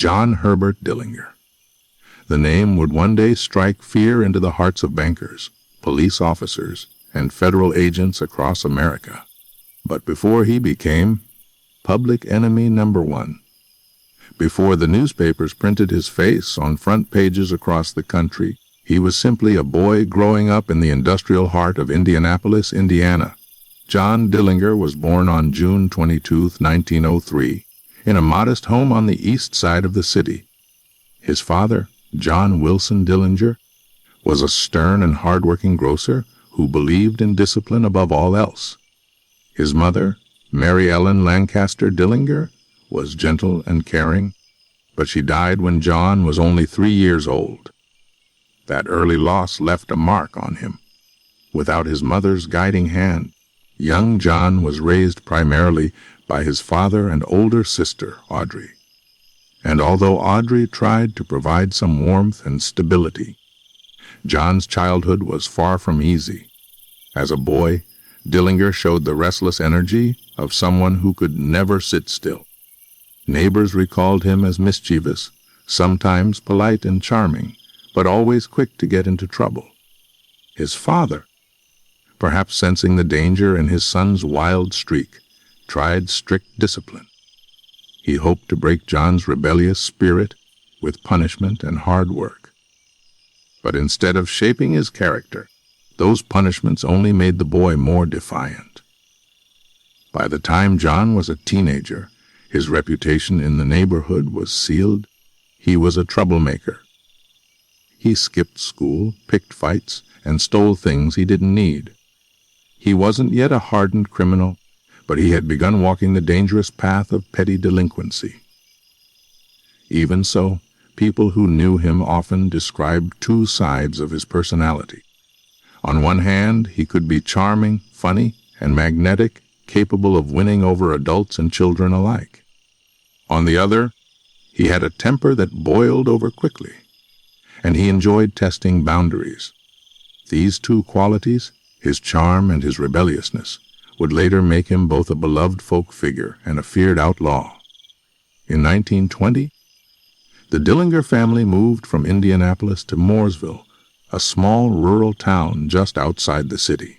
John Herbert Dillinger. The name would one day strike fear into the hearts of bankers, police officers, and federal agents across America. But before he became public enemy number one, before the newspapers printed his face on front pages across the country, he was simply a boy growing up in the industrial heart of Indianapolis, Indiana. John Dillinger was born on June 22, 1903, in a modest home on the east side of the city. His father, John Wilson Dillinger, was a stern and hard-working grocer who believed in discipline above all else. His mother, Mary Ellen Lancaster Dillinger, was gentle and caring, but she died when John was only 3 years old. That early loss left a mark on him. Without his mother's guiding hand, young John was raised primarily by his father and older sister, Audrey. And although Audrey tried to provide some warmth and stability, John's childhood was far from easy. As a boy, Dillinger showed the restless energy of someone who could never sit still. Neighbors recalled him as mischievous, sometimes polite and charming, but always quick to get into trouble. His father, perhaps sensing the danger in his son's wild streak, tried strict discipline. He hoped to break John's rebellious spirit with punishment and hard work. But instead of shaping his character, those punishments only made the boy more defiant. By the time John was a teenager, his reputation in the neighborhood was sealed. He was a troublemaker. He skipped school, picked fights, and stole things he didn't need. He wasn't yet a hardened criminal, but he had begun walking the dangerous path of petty delinquency. Even so, people who knew him often described two sides of his personality. On one hand, he could be charming, funny, and magnetic, capable of winning over adults and children alike. On the other, he had a temper that boiled over quickly, and he enjoyed testing boundaries. These two qualities, his charm and his rebelliousness, would later make him both a beloved folk figure and a feared outlaw. In 1920, the Dillinger family moved from Indianapolis to Mooresville, a small rural town just outside the city.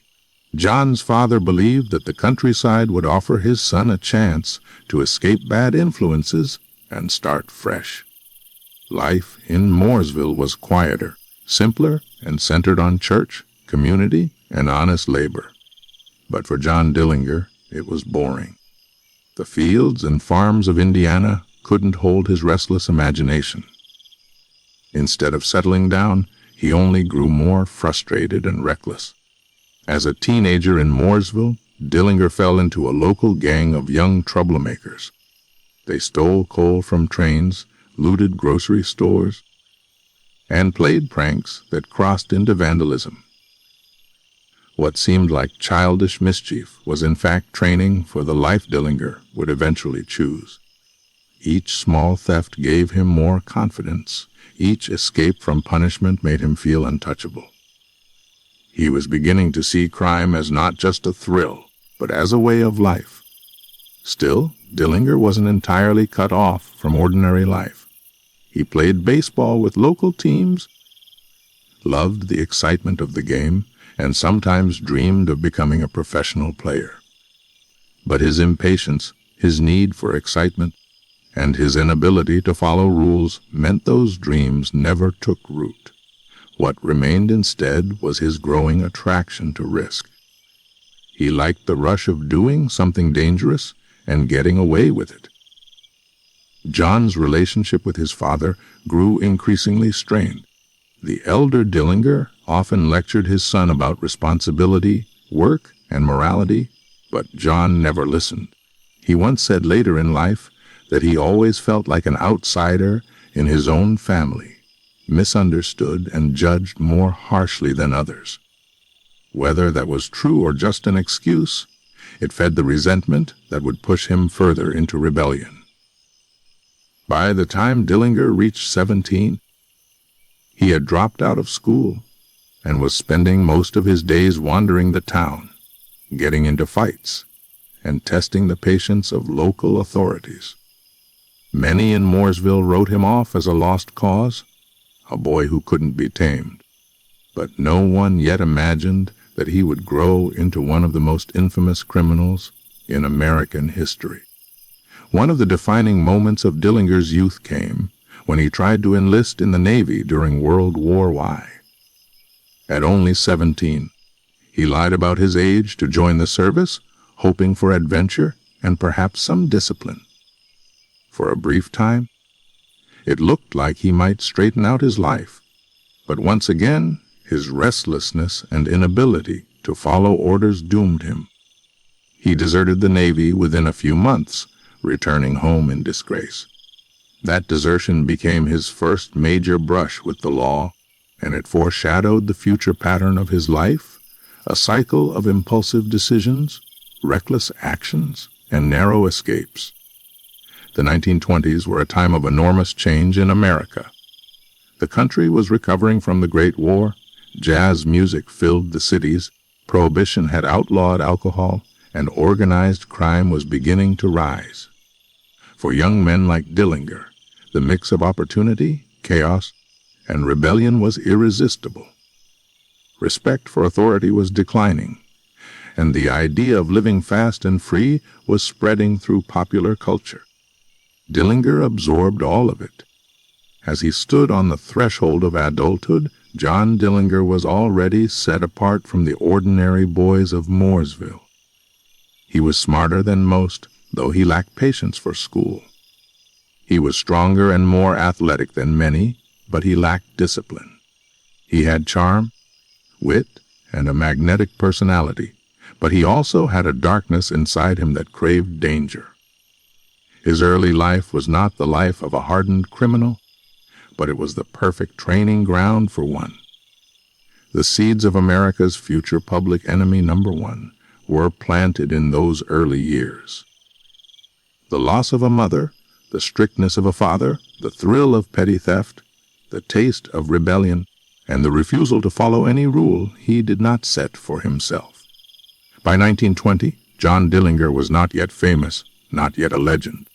John's father believed that the countryside would offer his son a chance to escape bad influences and start fresh. Life in Mooresville was quieter, simpler, and centered on church, community, and honest labor. But for John Dillinger, it was boring. The fields and farms of Indiana couldn't hold his restless imagination. Instead of settling down, he only grew more frustrated and reckless. As a teenager in Mooresville, Dillinger fell into a local gang of young troublemakers. They stole coal from trains, looted grocery stores, and played pranks that crossed into vandalism. What seemed like childish mischief was in fact training for the life Dillinger would eventually choose. Each small theft gave him more confidence. Each escape from punishment made him feel untouchable. He was beginning to see crime as not just a thrill, but as a way of life. Still, Dillinger wasn't entirely cut off from ordinary life. He played baseball with local teams, loved the excitement of the game, and sometimes dreamed of becoming a professional player. But his impatience, his need for excitement, and his inability to follow rules meant those dreams never took root. What remained instead was his growing attraction to risk. He liked the rush of doing something dangerous and getting away with it. John's relationship with his father grew increasingly strained. The elder Dillinger often lectured his son about responsibility, work, and morality, but John never listened. He once said later in life that he always felt like an outsider in his own family, misunderstood and judged more harshly than others. Whether that was true or just an excuse, it fed the resentment that would push him further into rebellion. By the time Dillinger reached 17, he had dropped out of school and was spending most of his days wandering the town, getting into fights, and testing the patience of local authorities. Many in Mooresville wrote him off as a lost cause, a boy who couldn't be tamed. But no one yet imagined that he would grow into one of the most infamous criminals in American history. One of the defining moments of Dillinger's youth came when he tried to enlist in the Navy during World War I. At only 17, he lied about his age to join the service, hoping for adventure and perhaps some discipline. For a brief time, it looked like he might straighten out his life, but once again, his restlessness and inability to follow orders doomed him. He deserted the Navy within a few months, returning home in disgrace. That desertion became his first major brush with the law, and it foreshadowed the future pattern of his life, a cycle of impulsive decisions, reckless actions, and narrow escapes. The 1920s were a time of enormous change in America. The country was recovering from the Great War, jazz music filled the cities, prohibition had outlawed alcohol, and organized crime was beginning to rise. For young men like Dillinger, the mix of opportunity, chaos, and rebellion was irresistible. Respect for authority was declining, and the idea of living fast and free was spreading through popular culture. Dillinger absorbed all of it. As he stood on the threshold of adulthood, John Dillinger was already set apart from the ordinary boys of Mooresville. He was smarter than most, though he lacked patience for school. He was stronger and more athletic than many, but he lacked discipline. He had charm, wit, and a magnetic personality, but he also had a darkness inside him that craved danger. His early life was not the life of a hardened criminal, but it was the perfect training ground for one. The seeds of America's future public enemy #1 were planted in those early years. The loss of a mother, the strictness of a father, the thrill of petty theft, the taste of rebellion, and the refusal to follow any rule he did not set for himself. By 1920, John Dillinger was not yet famous, not yet a legend.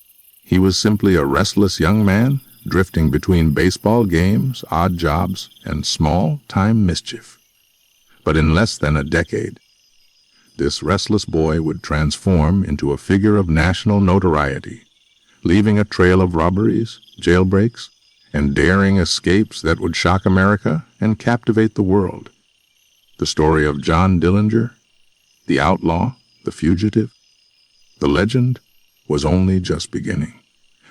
He was simply a restless young man drifting between baseball games, odd jobs, and small-time mischief. But in less than a decade, this restless boy would transform into a figure of national notoriety, leaving a trail of robberies, jailbreaks, and daring escapes that would shock America and captivate the world. The story of John Dillinger, the outlaw, the fugitive, the legend, was only just beginning.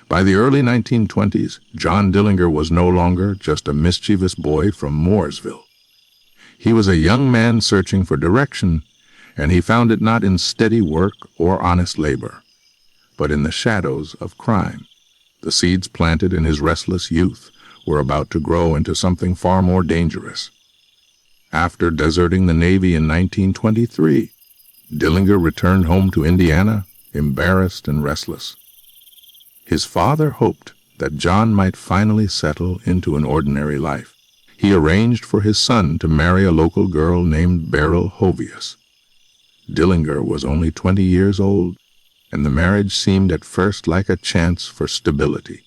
By the early 1920s, John Dillinger was no longer just a mischievous boy from Mooresville. He was a young man searching for direction, and he found it not in steady work or honest labor, but in the shadows of crime. The seeds planted in his restless youth were about to grow into something far more dangerous. After deserting the Navy in 1923, Dillinger returned home to Indiana, embarrassed and restless. His father hoped that John might finally settle into an ordinary life. He arranged for his son to marry a local girl named Beryl Hovius. Dillinger was only 20 years old, and the marriage seemed at first like a chance for stability.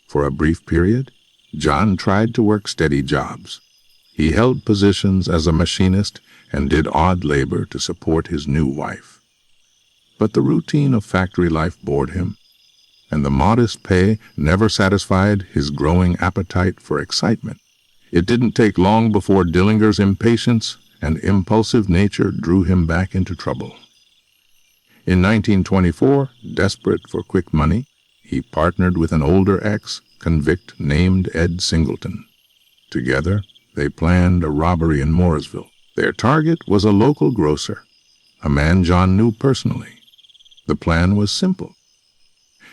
For a brief period, John tried to work steady jobs. He held positions as a machinist and did odd labor to support his new wife. But the routine of factory life bored him, and the modest pay never satisfied his growing appetite for excitement. It didn't take long before Dillinger's impatience and impulsive nature drew him back into trouble. In 1924, desperate for quick money, he partnered with an older ex-convict named Ed Singleton. Together, they planned a robbery in Mooresville. Their target was a local grocer, a man John knew personally. The plan was simple.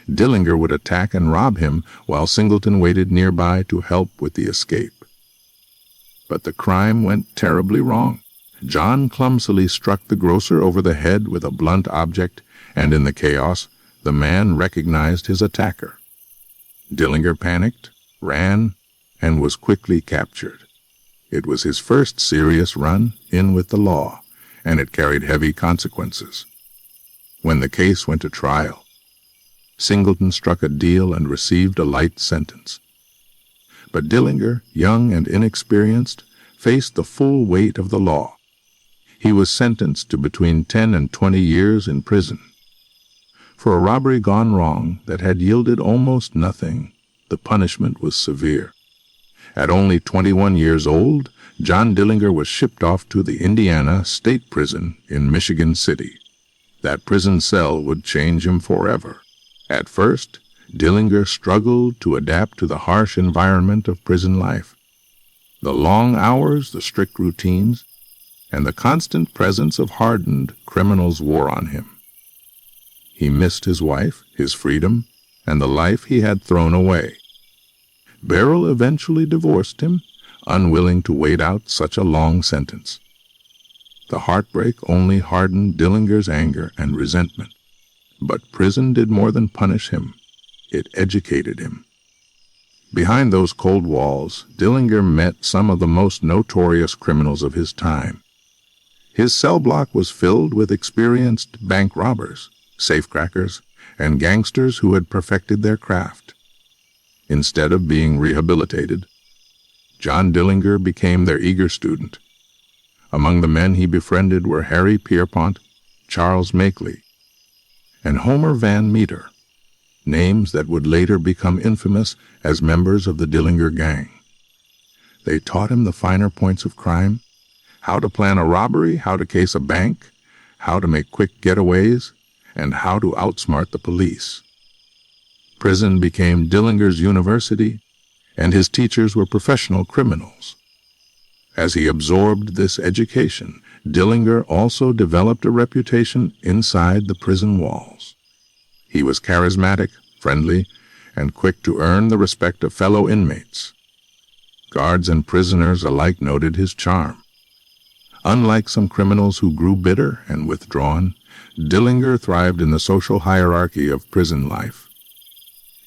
Dillinger would attack and rob him while Singleton waited nearby to help with the escape. But the crime went terribly wrong. John clumsily struck the grocer over the head with a blunt object, and in the chaos, the man recognized his attacker. Dillinger panicked, ran, and was quickly captured. It was his first serious run in with the law, and it carried heavy consequences. When the case went to trial, Singleton struck a deal and received a light sentence. But Dillinger, young and inexperienced, faced the full weight of the law. He was sentenced to between 10 and 20 years in prison. For a robbery gone wrong that had yielded almost nothing, the punishment was severe. At only 21 years old, John Dillinger was shipped off to the Indiana State Prison in Michigan City. That prison cell would change him forever. At first, Dillinger struggled to adapt to the harsh environment of prison life. The long hours, the strict routines, and the constant presence of hardened criminals wore on him. He missed his wife, his freedom, and the life he had thrown away. Beryl eventually divorced him, unwilling to wait out such a long sentence. The heartbreak only hardened Dillinger's anger and resentment. But prison did more than punish him. It educated him. Behind those cold walls, Dillinger met some of the most notorious criminals of his time. His cell block was filled with experienced bank robbers, safecrackers, and gangsters who had perfected their craft. Instead of being rehabilitated, John Dillinger became their eager student. Among the men he befriended were Harry Pierpont, Charles Makeley, and Homer Van Meter, names that would later become infamous as members of the Dillinger gang. They taught him the finer points of crime, how to plan a robbery, how to case a bank, how to make quick getaways, and how to outsmart the police. Prison became Dillinger's university, and his teachers were professional criminals. As he absorbed this education, Dillinger also developed a reputation inside the prison walls. He was charismatic, friendly, and quick to earn the respect of fellow inmates. Guards and prisoners alike noted his charm. Unlike some criminals who grew bitter and withdrawn, Dillinger thrived in the social hierarchy of prison life.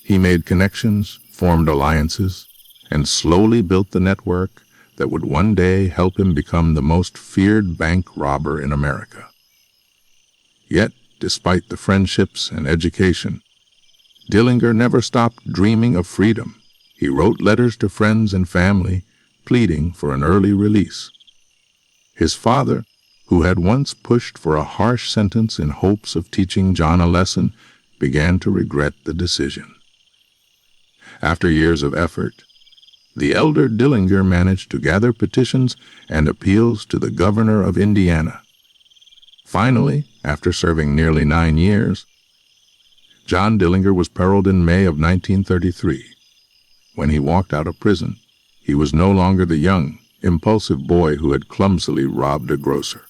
He made connections, formed alliances, and slowly built the network that would one day help him become the most feared bank robber in America. Yet, despite the friendships and education, Dillinger never stopped dreaming of freedom. He wrote letters to friends and family, pleading for an early release. His father, who had once pushed for a harsh sentence in hopes of teaching John a lesson, began to regret the decision. After years of effort, the elder Dillinger managed to gather petitions and appeals to the governor of Indiana. Finally, after serving nearly 9 years, John Dillinger was paroled in May of 1933. When he walked out of prison, he was no longer the young, impulsive boy who had clumsily robbed a grocer.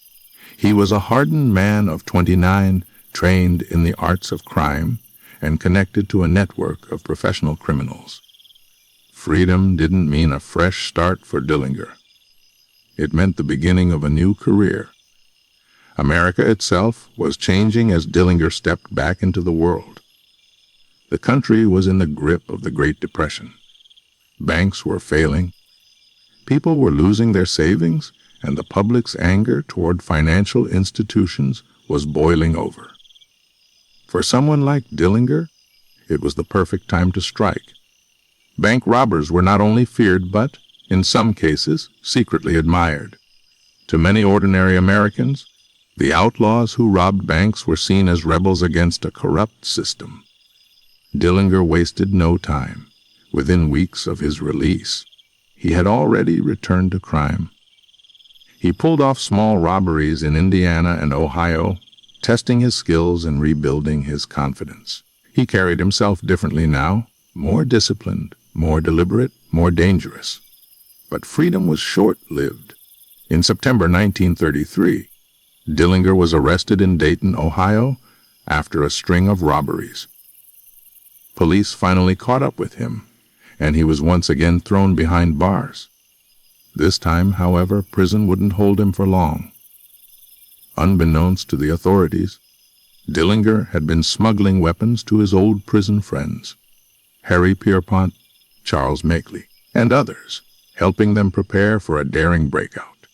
He was a hardened man of 29, trained in the arts of crime, and connected to a network of professional criminals. Freedom didn't mean a fresh start for Dillinger. It meant the beginning of a new career. America itself was changing as Dillinger stepped back into the world. The country was in the grip of the Great Depression. Banks were failing. People were losing their savings, and the public's anger toward financial institutions was boiling over. For someone like Dillinger, it was the perfect time to strike. Bank robbers were not only feared but, in some cases, secretly admired. To many ordinary Americans, the outlaws who robbed banks were seen as rebels against a corrupt system. Dillinger wasted no time. Within weeks of his release, he had already returned to crime. He pulled off small robberies in Indiana and Ohio, testing his skills and rebuilding his confidence. He carried himself differently now, more disciplined, more deliberate, more dangerous. But freedom was short-lived. In September 1933, Dillinger was arrested in Dayton, Ohio, after a string of robberies. Police finally caught up with him, and he was once again thrown behind bars. This time, however, prison wouldn't hold him for long. Unbeknownst to the authorities, Dillinger had been smuggling weapons to his old prison friends, Harry Pierpont, Charles Makeley, and others, helping them prepare for a daring breakout.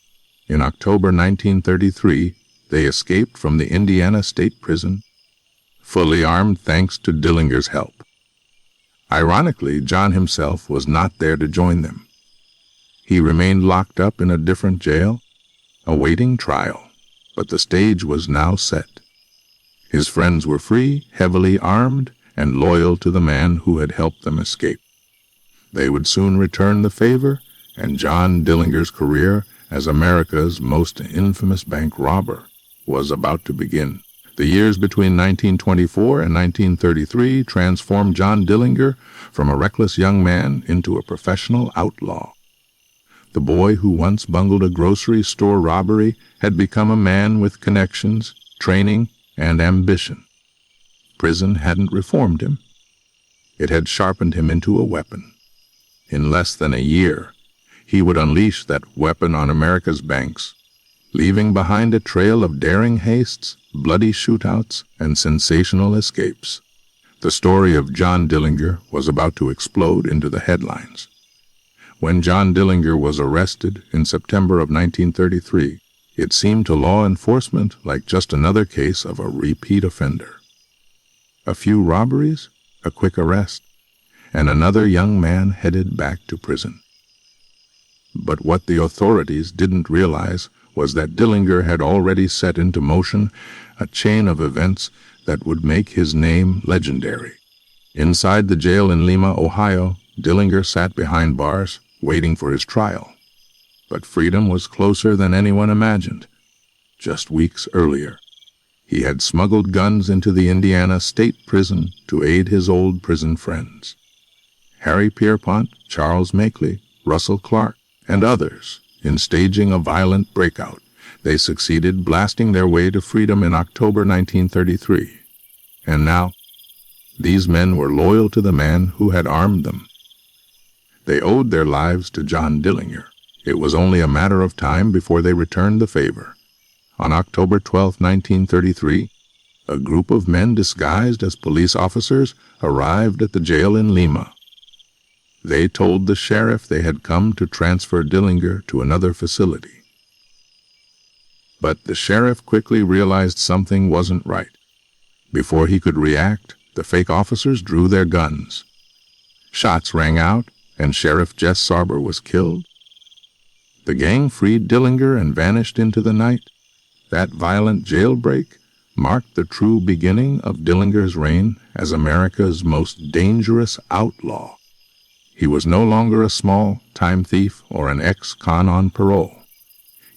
In October 1933, they escaped from the Indiana State Prison, fully armed thanks to Dillinger's help. Ironically, John himself was not there to join them. He remained locked up in a different jail, awaiting trial, but the stage was now set. His friends were free, heavily armed, and loyal to the man who had helped them escape. They would soon return the favor, and John Dillinger's career as America's most infamous bank robber was about to begin. The years between 1924 and 1933 transformed John Dillinger from a reckless young man into a professional outlaw. The boy who once bungled a grocery store robbery had become a man with connections, training, and ambition. Prison hadn't reformed him. It had sharpened him into a weapon. In less than a year, he would unleash that weapon on America's banks, leaving behind a trail of daring heists, bloody shootouts, and sensational escapes. The story of John Dillinger was about to explode into the headlines. When John Dillinger was arrested in September of 1933, it seemed to law enforcement like just another case of a repeat offender. A few robberies, a quick arrest, and another young man headed back to prison. But what the authorities didn't realize was that Dillinger had already set into motion a chain of events that would make his name legendary. Inside the jail in Lima, Ohio, Dillinger sat behind bars, waiting for his trial. But freedom was closer than anyone imagined. Just weeks earlier, he had smuggled guns into the Indiana State Prison to aid his old prison friends. Harry Pierpont, Charles Makeley, Russell Clark, and others, in staging a violent breakout, they succeeded blasting their way to freedom in October 1933. And now, these men were loyal to the man who had armed them. They owed their lives to John Dillinger. It was only a matter of time before they returned the favor. On October 12, 1933, a group of men disguised as police officers arrived at the jail in Lima. They told the sheriff they had come to transfer Dillinger to another facility. But the sheriff quickly realized something wasn't right. Before he could react, the fake officers drew their guns. Shots rang out, and Sheriff Jess Sarber was killed. The gang freed Dillinger and vanished into the night. That violent jailbreak marked the true beginning of Dillinger's reign as America's most dangerous outlaw. He was no longer a small-time thief or an ex-con on parole.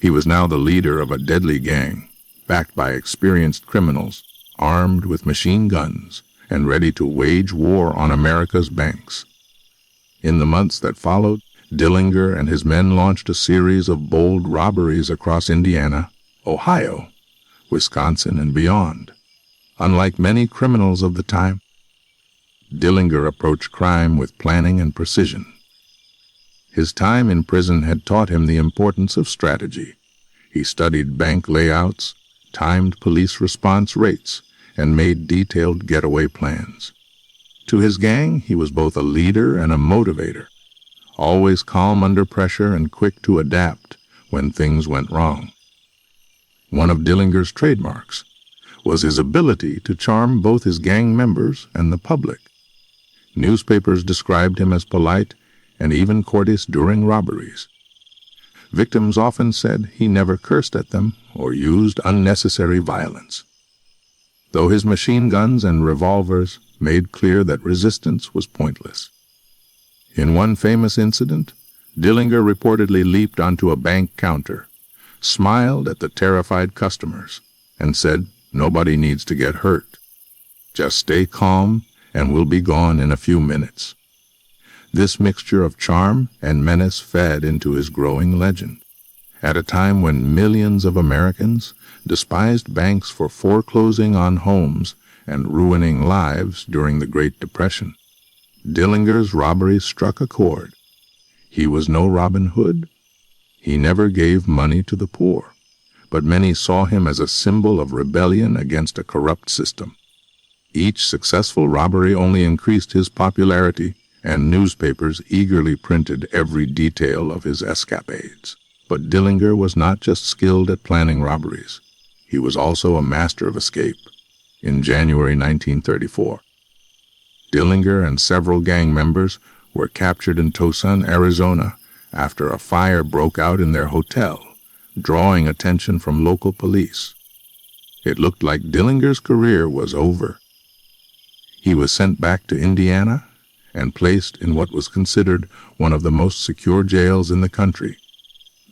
He was now the leader of a deadly gang, backed by experienced criminals, armed with machine guns, and ready to wage war on America's banks. In the months that followed, Dillinger and his men launched a series of bold robberies across Indiana, Ohio, Wisconsin, and beyond. Unlike many criminals of the time, Dillinger approached crime with planning and precision. His time in prison had taught him the importance of strategy. He studied bank layouts, timed police response rates, and made detailed getaway plans. To his gang, he was both a leader and a motivator, always calm under pressure and quick to adapt when things went wrong. One of Dillinger's trademarks was his ability to charm both his gang members and the public. Newspapers described him as polite and even courteous during robberies. Victims often said he never cursed at them or used unnecessary violence, though his machine guns and revolvers made clear that resistance was pointless. In one famous incident, Dillinger reportedly leaped onto a bank counter, smiled at the terrified customers, and said, "Nobody needs to get hurt. Just stay calm and we'll be gone in a few minutes." This mixture of charm and menace fed into his growing legend. At a time when millions of Americans despised banks for foreclosing on homes and ruining lives during the Great Depression, Dillinger's robberies struck a chord. He was no Robin Hood. He never gave money to the poor, but many saw him as a symbol of rebellion against a corrupt system. Each successful robbery only increased his popularity, and newspapers eagerly printed every detail of his escapades. But Dillinger was not just skilled at planning robberies. He was also a master of escape. in January 1934. Dillinger and several gang members were captured in Tucson, Arizona, after a fire broke out in their hotel, drawing attention from local police. It looked like Dillinger's career was over. He was sent back to Indiana and placed in what was considered one of the most secure jails in the country,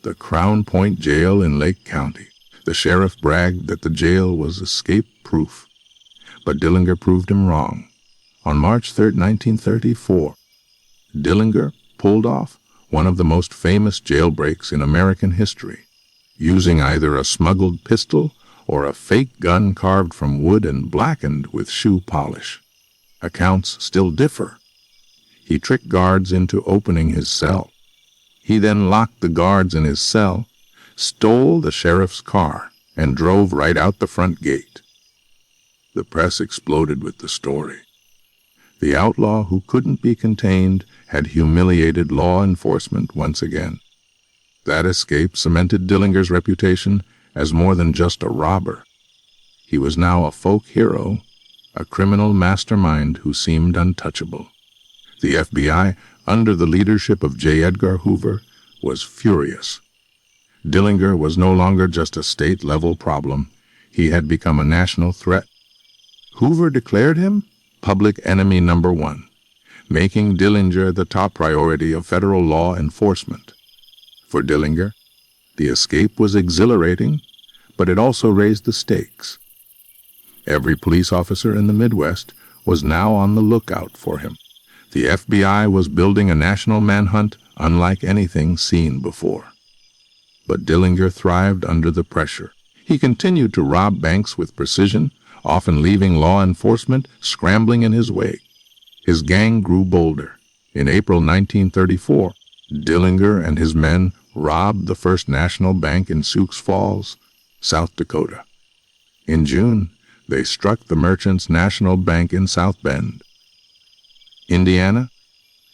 the Crown Point Jail in Lake County. The sheriff bragged that the jail was escape-proof, but Dillinger proved him wrong. On March 3, 1934, Dillinger pulled off one of the most famous jailbreaks in American history, using either a smuggled pistol or a fake gun carved from wood and blackened with shoe polish. Accounts still differ. He tricked guards into opening his cell. He then locked the guards in his cell, stole the sheriff's car, and drove right out the front gate. The press exploded with the story. The outlaw who couldn't be contained had humiliated law enforcement once again. That escape cemented Dillinger's reputation as more than just a robber. He was now a folk hero, a criminal mastermind who seemed untouchable. The FBI, under the leadership of J. Edgar Hoover, was furious. Dillinger was no longer just a state-level problem. He had become a national threat. Hoover declared him public enemy number one, making Dillinger the top priority of federal law enforcement. For Dillinger, the escape was exhilarating, but it also raised the stakes. Every police officer in the Midwest was now on the lookout for him. The FBI was building a national manhunt unlike anything seen before. But Dillinger thrived under the pressure. He continued to rob banks with precision, often leaving law enforcement scrambling in his wake. His gang grew bolder. In April 1934, Dillinger and his men robbed the First National Bank in Sioux Falls, South Dakota. In June, they struck the Merchants National Bank in South Bend, Indiana.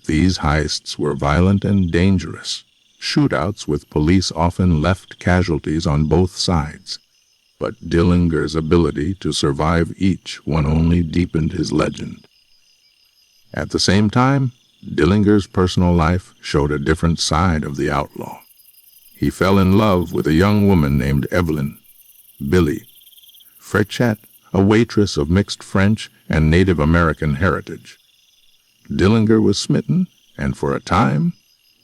These heists were violent and dangerous. Shootouts with police often left casualties on both sides. But Dillinger's ability to survive each one only deepened his legend. At the same time, Dillinger's personal life showed a different side of the outlaw. He fell in love with a young woman named Evelyn, Billy Frechette, a waitress of mixed French and Native American heritage. Dillinger was smitten, and for a time,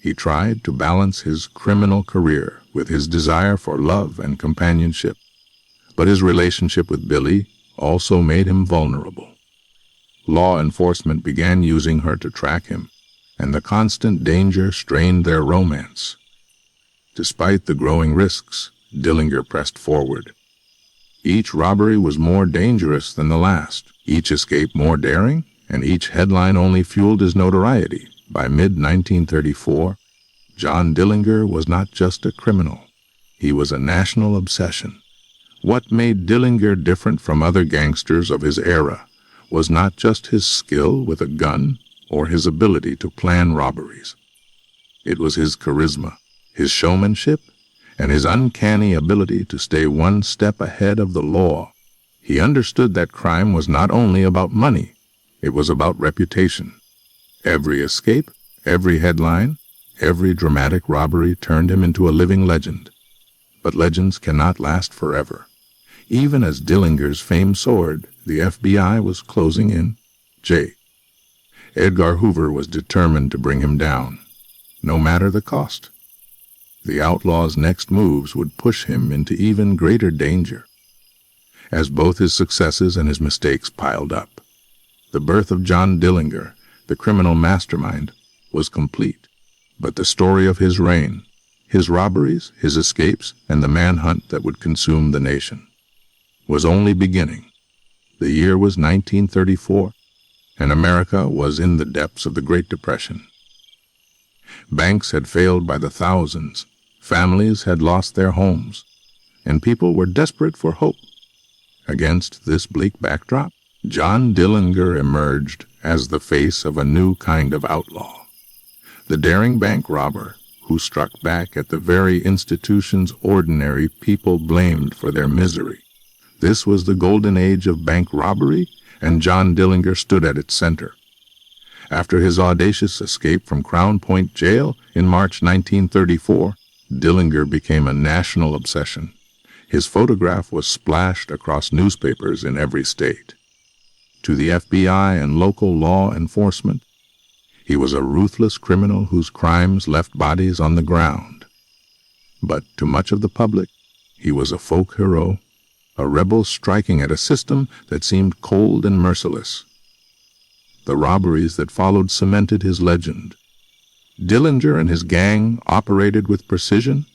he tried to balance his criminal career with his desire for love and companionship. But his relationship with Billy also made him vulnerable. Law enforcement began using her to track him, and the constant danger strained their romance. Despite the growing risks, Dillinger pressed forward. Each robbery was more dangerous than the last, each escape more daring, and each headline only fueled his notoriety. By mid-1934, John Dillinger was not just a criminal. He was a national obsession. What made Dillinger different from other gangsters of his era was not just his skill with a gun or his ability to plan robberies. It was his charisma, his showmanship, and his uncanny ability to stay one step ahead of the law. He understood that crime was not only about money, it was about reputation. Every escape, every headline, every dramatic robbery turned him into a living legend. But legends cannot last forever. Even as Dillinger's fame soared, the FBI was closing in. J. Edgar Hoover was determined to bring him down, no matter the cost. The outlaw's next moves would push him into even greater danger. As both his successes and his mistakes piled up, the birth of John Dillinger, the criminal mastermind, was complete. But the story of his reign, his robberies, his escapes, and the manhunt that would consume the nation, was only beginning. The year was 1934, and America was in the depths of the Great Depression. Banks had failed by the thousands, families had lost their homes, and people were desperate for hope. Against this bleak backdrop, John Dillinger emerged as the face of a new kind of outlaw. The daring bank robber who struck back at the very institutions ordinary people blamed for their misery. This was the golden age of bank robbery, and John Dillinger stood at its center. After his audacious escape from Crown Point Jail in March 1934, Dillinger became a national obsession. His photograph was splashed across newspapers in every state. To the FBI and local law enforcement, he was a ruthless criminal whose crimes left bodies on the ground. But to much of the public, he was a folk hero, a rebel striking at a system that seemed cold and merciless. The robberies that followed cemented his legend. Dillinger and his gang operated with precision,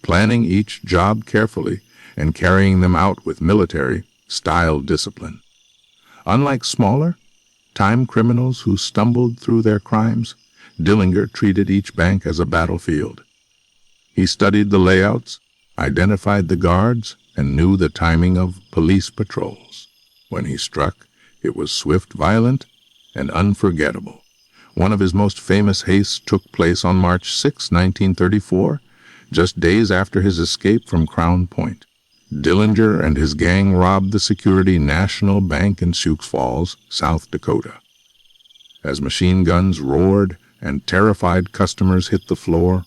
planning each job carefully and carrying them out with military-style discipline. Unlike smaller, time criminals who stumbled through their crimes, Dillinger treated each bank as a battlefield. He studied the layouts, identified the guards, and knew the timing of police patrols. When he struck, it was swift, violent, and unforgettable. One of his most famous heists took place on March 6, 1934, just days after his escape from Crown Point. Dillinger and his gang robbed the Security National Bank in Sioux Falls, South Dakota. As machine guns roared and terrified customers hit the floor,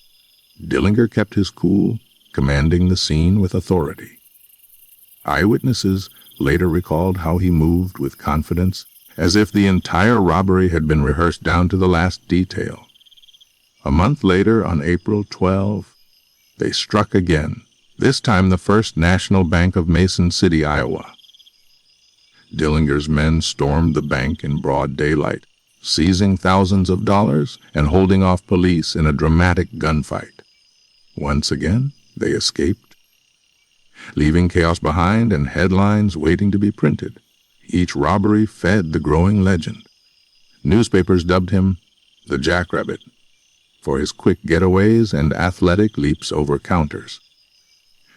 Dillinger kept his cool, commanding the scene with authority. Eyewitnesses later recalled how he moved with confidence, as if the entire robbery had been rehearsed down to the last detail. A month later, on April 12, they struck again, this time the First National Bank of Mason City, Iowa. Dillinger's men stormed the bank in broad daylight, seizing thousands of dollars and holding off police in a dramatic gunfight. Once again, they escaped, leaving chaos behind and headlines waiting to be printed. Each robbery fed the growing legend. Newspapers dubbed him the Jackrabbit for his quick getaways and athletic leaps over counters.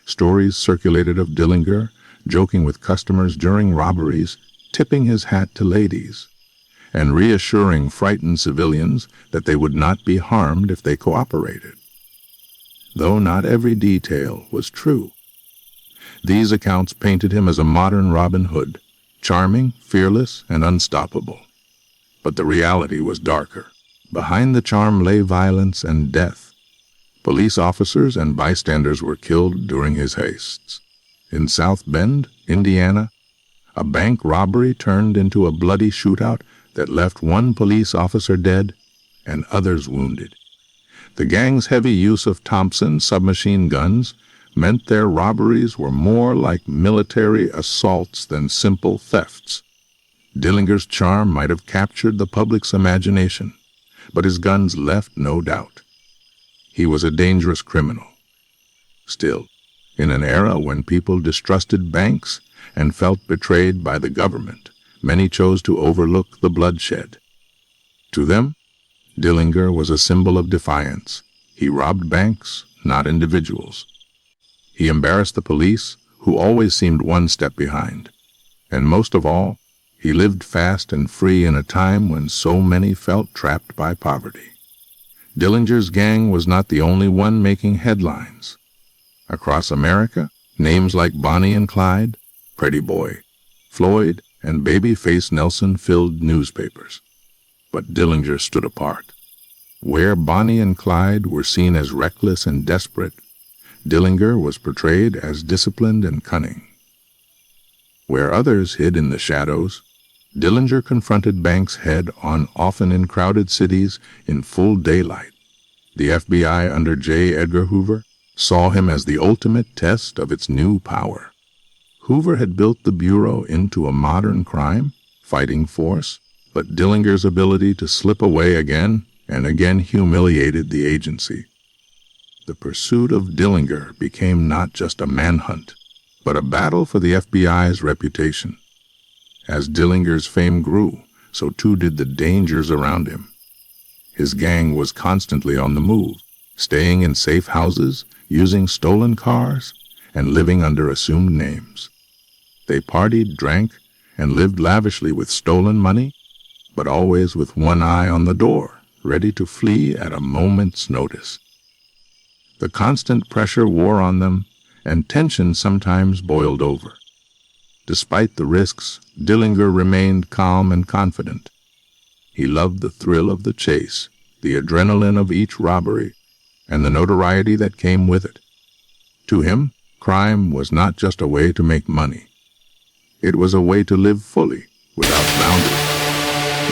Stories circulated of Dillinger joking with customers during robberies, tipping his hat to ladies, and reassuring frightened civilians that they would not be harmed if they cooperated. Though not every detail was true. These accounts painted him as a modern Robin Hood, charming, fearless, and unstoppable. But the reality was darker. Behind the charm lay violence and death. Police officers and bystanders were killed during his heists. In South Bend, Indiana, a bank robbery turned into a bloody shootout that left one police officer dead and others wounded. The gang's heavy use of Thompson submachine guns meant their robberies were more like military assaults than simple thefts. Dillinger's charm might have captured the public's imagination, but his guns left no doubt. He was a dangerous criminal. Still, in an era when people distrusted banks and felt betrayed by the government, many chose to overlook the bloodshed. To them, Dillinger was a symbol of defiance. He robbed banks, not individuals. He embarrassed the police, who always seemed one step behind. And most of all, he lived fast and free in a time when so many felt trapped by poverty. Dillinger's gang was not the only one making headlines. Across America, names like Bonnie and Clyde, Pretty Boy, Floyd, and Babyface Nelson filled newspapers. But Dillinger stood apart. Where Bonnie and Clyde were seen as reckless and desperate, Dillinger was portrayed as disciplined and cunning. Where others hid in the shadows, Dillinger confronted banks head-on, often in crowded cities, in full daylight. The FBI under J. Edgar Hoover saw him as the ultimate test of its new power. Hoover had built the Bureau into a modern crime-fighting force, but Dillinger's ability to slip away again and again humiliated the agency. The pursuit of Dillinger became not just a manhunt, but a battle for the FBI's reputation. As Dillinger's fame grew, so too did the dangers around him. His gang was constantly on the move, staying in safe houses, using stolen cars, and living under assumed names. They partied, drank, and lived lavishly with stolen money, but always with one eye on the door, ready to flee at a moment's notice. The constant pressure wore on them, and tension sometimes boiled over. Despite the risks, Dillinger remained calm and confident. He loved the thrill of the chase, the adrenaline of each robbery, and the notoriety that came with it. To him, crime was not just a way to make money. It was a way to live fully, without boundaries.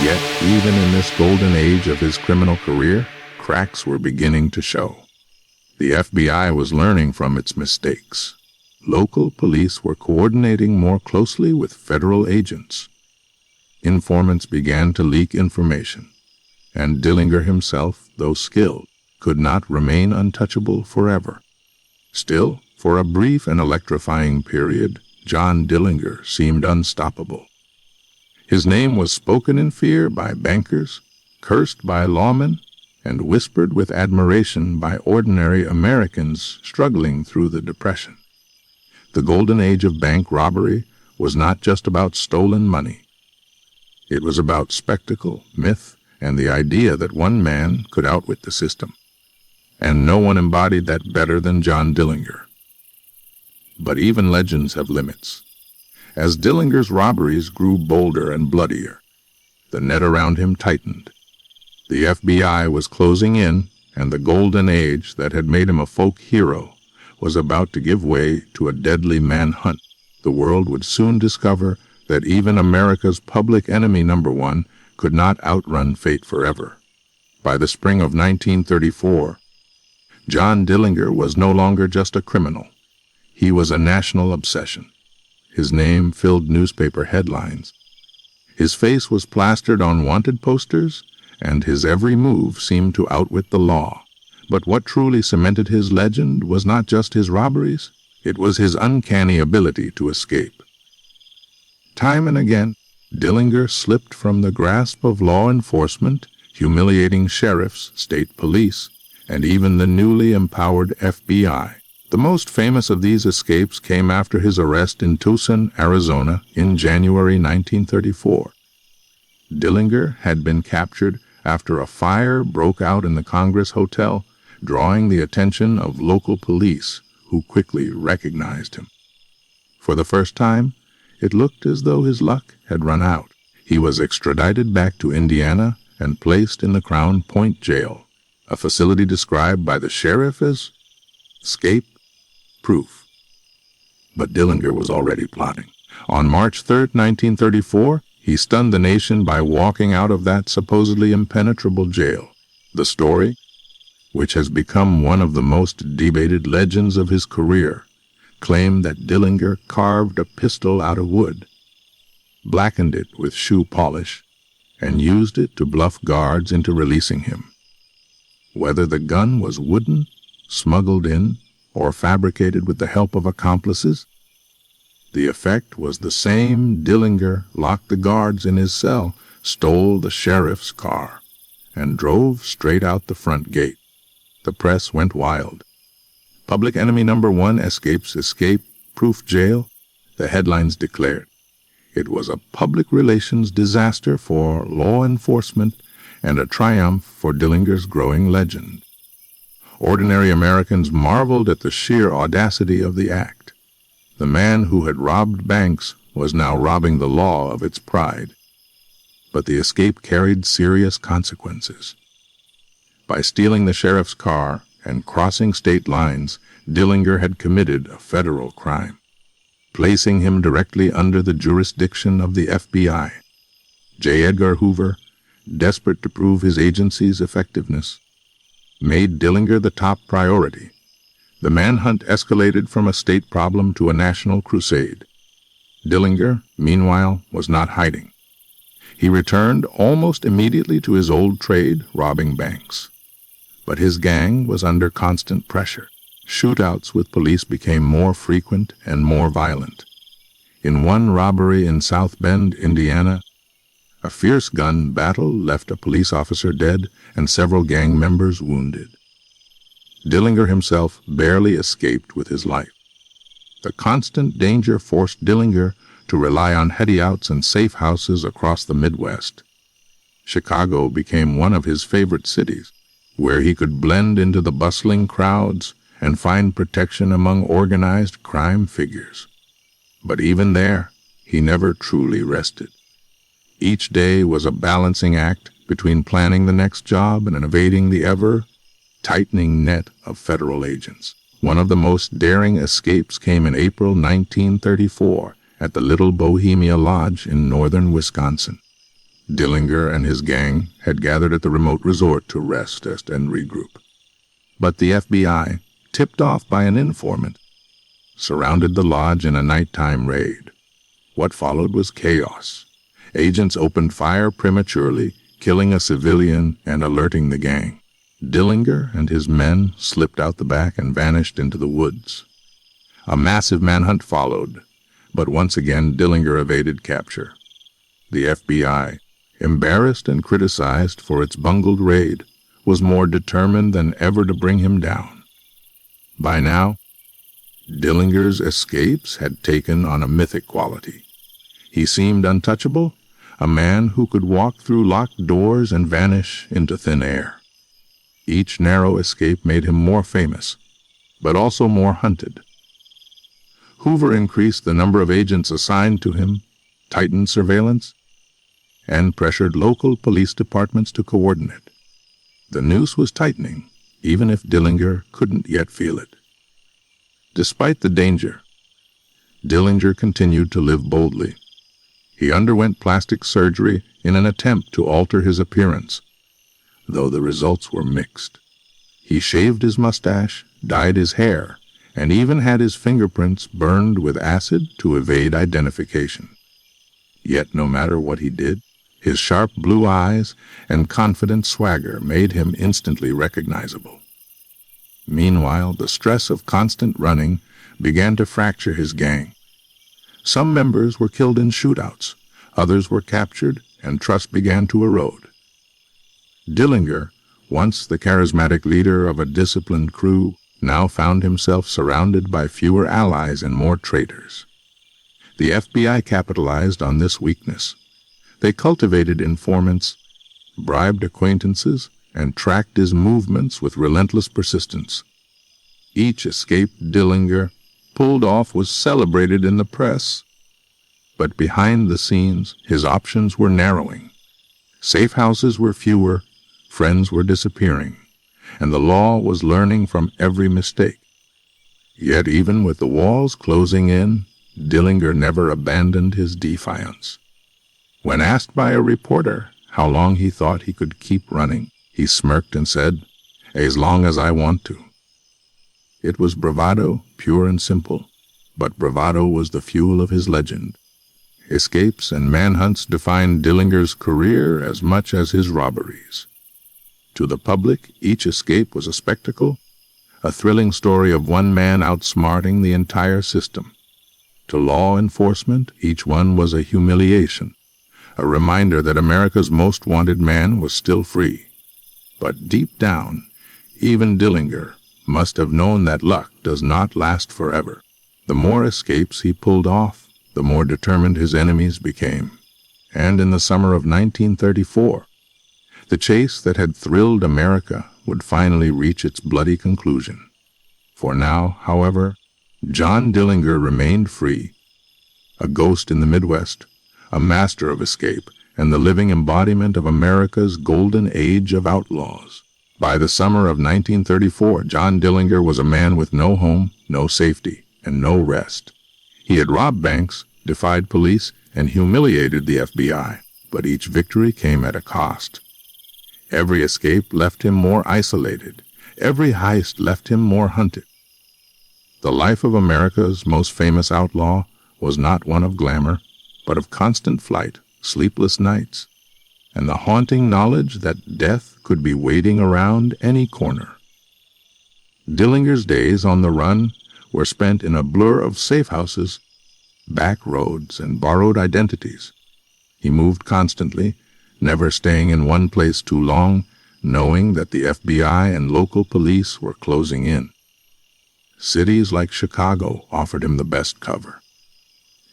Yet, even in this golden age of his criminal career, cracks were beginning to show. The FBI was learning from its mistakes. Local police were coordinating more closely with federal agents. Informants began to leak information, and Dillinger himself, though skilled, could not remain untouchable forever. Still, for a brief and electrifying period, John Dillinger seemed unstoppable. His name was spoken in fear by bankers, cursed by lawmen, and whispered with admiration by ordinary Americans struggling through the Depression. The golden age of bank robbery was not just about stolen money. It was about spectacle, myth, and the idea that one man could outwit the system. And no one embodied that better than John Dillinger. But even legends have limits. As Dillinger's robberies grew bolder and bloodier, the net around him tightened. The FBI was closing in, and the golden age that had made him a folk hero was about to give way to a deadly manhunt. The world would soon discover that even America's public enemy number one could not outrun fate forever. By the spring of 1934, John Dillinger was no longer just a criminal. He was a national obsession. His name filled newspaper headlines. His face was plastered on wanted posters, and his every move seemed to outwit the law. But what truly cemented his legend was not just his robberies, it was his uncanny ability to escape. Time and again, Dillinger slipped from the grasp of law enforcement, humiliating sheriffs, state police, and even the newly empowered FBI. The most famous of these escapes came after his arrest in Tucson, Arizona, in January 1934. Dillinger had been captured after a fire broke out in the Congress Hotel, drawing the attention of local police, who quickly recognized him. For the first time, it looked as though his luck had run out. He was extradited back to Indiana and placed in the Crown Point Jail, a facility described by the sheriff as escape-proof. But Dillinger was already plotting. On March 3, 1934, he stunned the nation by walking out of that supposedly impenetrable jail. The story, which has become one of the most debated legends of his career, claimed that Dillinger carved a pistol out of wood, blackened it with shoe polish, and used it to bluff guards into releasing him. Whether the gun was wooden, smuggled in, or fabricated with the help of accomplices, the effect was the same. Dillinger locked the guards in his cell, stole the sheriff's car, and drove straight out the front gate. The press went wild. Public enemy number one escapes escape-proof jail, the headlines declared. It was a public relations disaster for law enforcement and a triumph for Dillinger's growing legend. Ordinary Americans marveled at the sheer audacity of the act. The man who had robbed banks was now robbing the law of its pride. But the escape carried serious consequences. By stealing the sheriff's car and crossing state lines, Dillinger had committed a federal crime, placing him directly under the jurisdiction of the FBI. J. Edgar Hoover, desperate to prove his agency's effectiveness, made Dillinger the top priority. The manhunt escalated from a state problem to a national crusade. Dillinger, meanwhile, was not hiding. He returned almost immediately to his old trade, robbing banks. But his gang was under constant pressure. Shootouts with police became more frequent and more violent. In one robbery in South Bend, Indiana, a fierce gun battle left a police officer dead and several gang members wounded. Dillinger himself barely escaped with his life. The constant danger forced Dillinger to rely on hideouts and safe houses across the Midwest. Chicago became one of his favorite cities, where he could blend into the bustling crowds and find protection among organized crime figures. But even there, he never truly rested. Each day was a balancing act between planning the next job and evading the ever-tightening net of federal agents. One of the most daring escapes came in April 1934 at the Little Bohemia Lodge in northern Wisconsin. Dillinger and his gang had gathered at the remote resort to rest and regroup. But the FBI, tipped off by an informant, surrounded the lodge in a nighttime raid. What followed was chaos. Agents opened fire prematurely, killing a civilian and alerting the gang. Dillinger and his men slipped out the back and vanished into the woods. A massive manhunt followed, but once again Dillinger evaded capture. The FBI, embarrassed and criticized for its bungled raid, was more determined than ever to bring him down. By now, Dillinger's escapes had taken on a mythic quality. He seemed untouchable, a man who could walk through locked doors and vanish into thin air. Each narrow escape made him more famous, but also more hunted. Hoover increased the number of agents assigned to him, tightened surveillance, and pressured local police departments to coordinate. The noose was tightening, even if Dillinger couldn't yet feel it. Despite the danger, Dillinger continued to live boldly. He underwent plastic surgery in an attempt to alter his appearance, though the results were mixed. He shaved his mustache, dyed his hair, and even had his fingerprints burned with acid to evade identification. Yet no matter what he did, his sharp blue eyes and confident swagger made him instantly recognizable. Meanwhile, the stress of constant running began to fracture his gang. Some members were killed in shootouts, others were captured, and trust began to erode. Dillinger, once the charismatic leader of a disciplined crew, now found himself surrounded by fewer allies and more traitors. The FBI capitalized on this weakness. They cultivated informants, bribed acquaintances, and tracked his movements with relentless persistence. Each escape Dillinger pulled off was celebrated in the press, but behind the scenes his options were narrowing. Safe houses were fewer, friends were disappearing, and the law was learning from every mistake. Yet even with the walls closing in, Dillinger never abandoned his defiance. When asked by a reporter how long he thought he could keep running, he smirked and said, "As long as I want to." It was bravado, pure and simple, but bravado was the fuel of his legend. Escapes and manhunts defined Dillinger's career as much as his robberies. To the public, each escape was a spectacle, a thrilling story of one man outsmarting the entire system. To law enforcement, each one was a humiliation, a reminder that America's most wanted man was still free. But deep down, even Dillinger must have known that luck does not last forever. The more escapes he pulled off, the more determined his enemies became. And in the summer of 1934, the chase that had thrilled America would finally reach its bloody conclusion. For now, however, John Dillinger remained free, a ghost in the Midwest, a master of escape, and the living embodiment of America's golden age of outlaws. By the summer of 1934, John Dillinger was a man with no home, no safety, and no rest. He had robbed banks, defied police, and humiliated the FBI, but each victory came at a cost. Every escape left him more isolated. Every heist left him more hunted. The life of America's most famous outlaw was not one of glamour, but of constant flight, sleepless nights, and the haunting knowledge that death could be waiting around any corner. Dillinger's days on the run were spent in a blur of safe houses, back roads, and borrowed identities. He moved constantly, never staying in one place too long, knowing that the FBI and local police were closing in. Cities like Chicago offered him the best cover.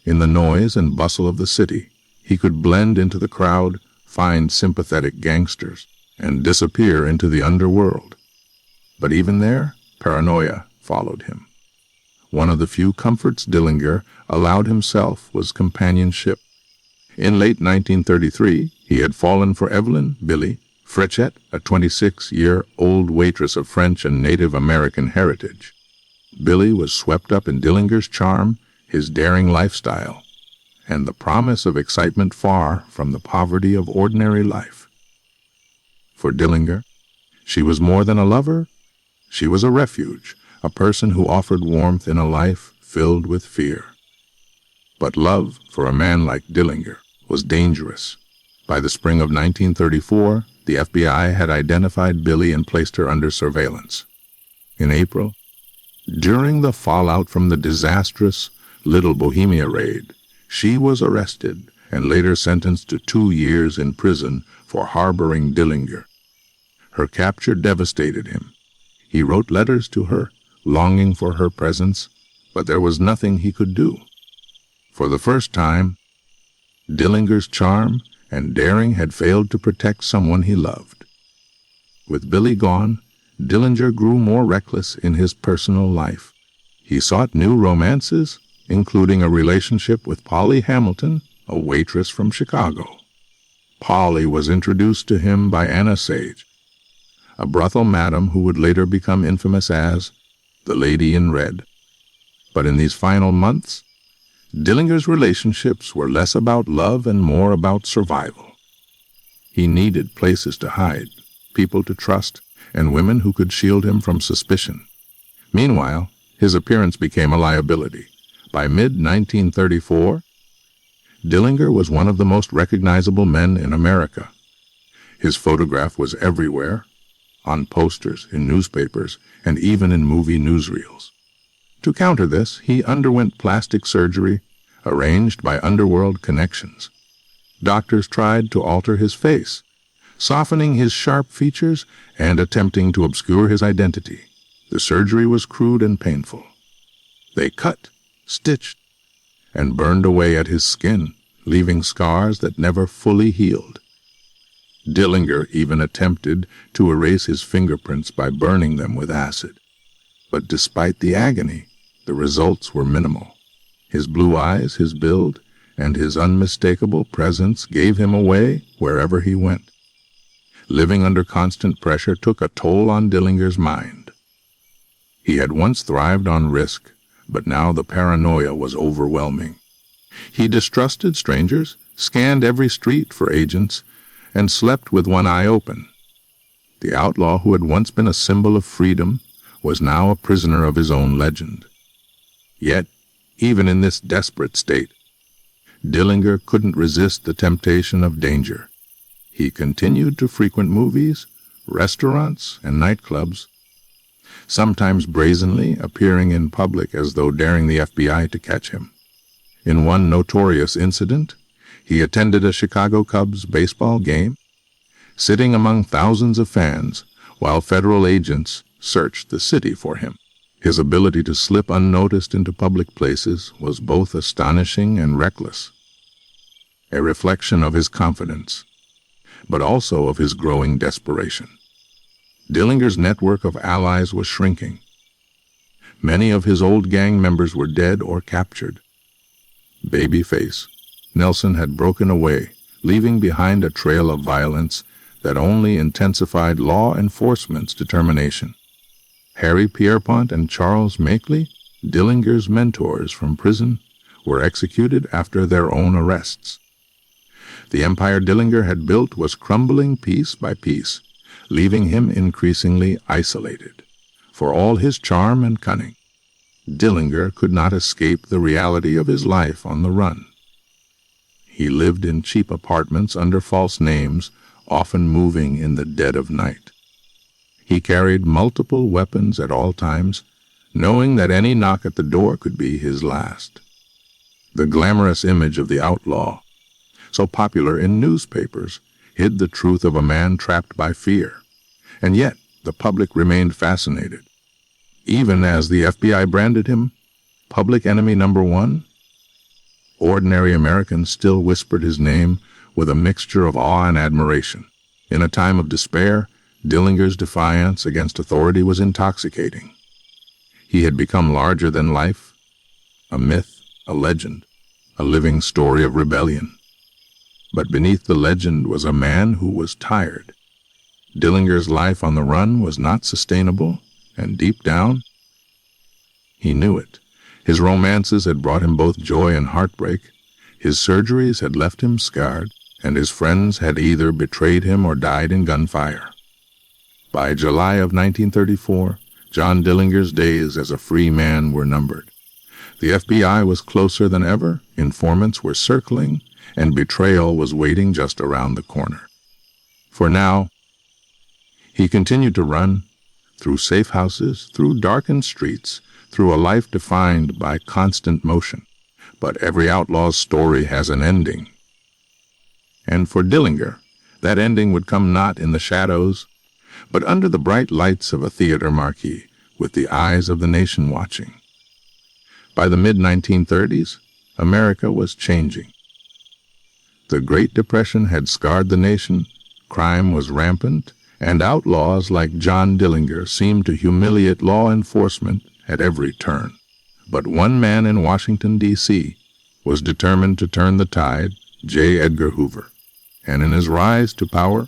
In the noise and bustle of the city, he could blend into the crowd, find sympathetic gangsters, and disappear into the underworld. But even there, paranoia followed him. One of the few comforts Dillinger allowed himself was companionship. In late 1933, he had fallen for Evelyn Billy Frechet, a 26-year-old waitress of French and Native American heritage. Billy was swept up in Dillinger's charm, his daring lifestyle, and the promise of excitement far from the poverty of ordinary life. For Dillinger, she was more than a lover. She was a refuge, a person who offered warmth in a life filled with fear. But love, for a man like Dillinger, was dangerous. By the spring of 1934, the FBI had identified Billy and placed her under surveillance. In April, during the fallout from the disastrous Little Bohemia raid, she was arrested and later sentenced to 2 years in prison for harboring Dillinger. Her capture devastated him. He wrote letters to her, longing for her presence, but there was nothing he could do. For the first time, Dillinger's charm and daring had failed to protect someone he loved. With Billy gone, Dillinger grew more reckless in his personal life. He sought new romances, including a relationship with Polly Hamilton, a waitress from Chicago. Polly was introduced to him by Anna Sage, a brothel madam who would later become infamous as the Lady in Red. But in these final months, Dillinger's relationships were less about love and more about survival. He needed places to hide, people to trust, and women who could shield him from suspicion. Meanwhile, his appearance became a liability. By mid-1934, Dillinger was one of the most recognizable men in America. His photograph was everywhere, on posters, in newspapers, and even in movie newsreels. To counter this, he underwent plastic surgery arranged by underworld connections. Doctors tried to alter his face, softening his sharp features and attempting to obscure his identity. The surgery was crude and painful. They cut, stitched, and burned away at his skin, leaving scars that never fully healed. Dillinger even attempted to erase his fingerprints by burning them with acid. But despite the agony, the results were minimal. His blue eyes, his build, and his unmistakable presence gave him away wherever he went. Living under constant pressure took a toll on Dillinger's mind. He had once thrived on risk, but now the paranoia was overwhelming. He distrusted strangers, scanned every street for agents, and slept with one eye open. The outlaw who had once been a symbol of freedom was now a prisoner of his own legend. Yet, even in this desperate state, Dillinger couldn't resist the temptation of danger. He continued to frequent movies, restaurants, and nightclubs, sometimes brazenly appearing in public as though daring the FBI to catch him. In one notorious incident, he attended a Chicago Cubs baseball game, sitting among thousands of fans while federal agents searched the city for him. His ability to slip unnoticed into public places was both astonishing and reckless, a reflection of his confidence, but also of his growing desperation. Dillinger's network of allies was shrinking. Many of his old gang members were dead or captured. Babyface Nelson had broken away, leaving behind a trail of violence that only intensified law enforcement's determination. Harry Pierpont and Charles Makeley, Dillinger's mentors from prison, were executed after their own arrests. The empire Dillinger had built was crumbling piece by piece, leaving him increasingly isolated. For all his charm and cunning, Dillinger could not escape the reality of his life on the run. He lived in cheap apartments under false names, often moving in the dead of night. He carried multiple weapons at all times, knowing that any knock at the door could be his last. The glamorous image of the outlaw, so popular in newspapers, hid the truth of a man trapped by fear, and yet the public remained fascinated. Even as the FBI branded him public enemy number one, ordinary Americans still whispered his name with a mixture of awe and admiration. In a time of despair, Dillinger's defiance against authority was intoxicating. He had become larger than life, a myth, a legend, a living story of rebellion. But beneath the legend was a man who was tired. Dillinger's life on the run was not sustainable, and deep down, he knew it. His romances had brought him both joy and heartbreak. His surgeries had left him scarred, and his friends had either betrayed him or died in gunfire. By July of 1934, John Dillinger's days as a free man were numbered. The FBI was closer than ever, informants were circling, and betrayal was waiting just around the corner. For now, he continued to run, through safe houses, through darkened streets, through a life defined by constant motion. But every outlaw's story has an ending. And for Dillinger, that ending would come not in the shadows, but under the bright lights of a theater marquee, with the eyes of the nation watching. By the mid-1930s, America was changing. The Great Depression had scarred the nation, crime was rampant, and outlaws like John Dillinger seemed to humiliate law enforcement at every turn. But one man in Washington, D.C., was determined to turn the tide, J. Edgar Hoover. And in his rise to power,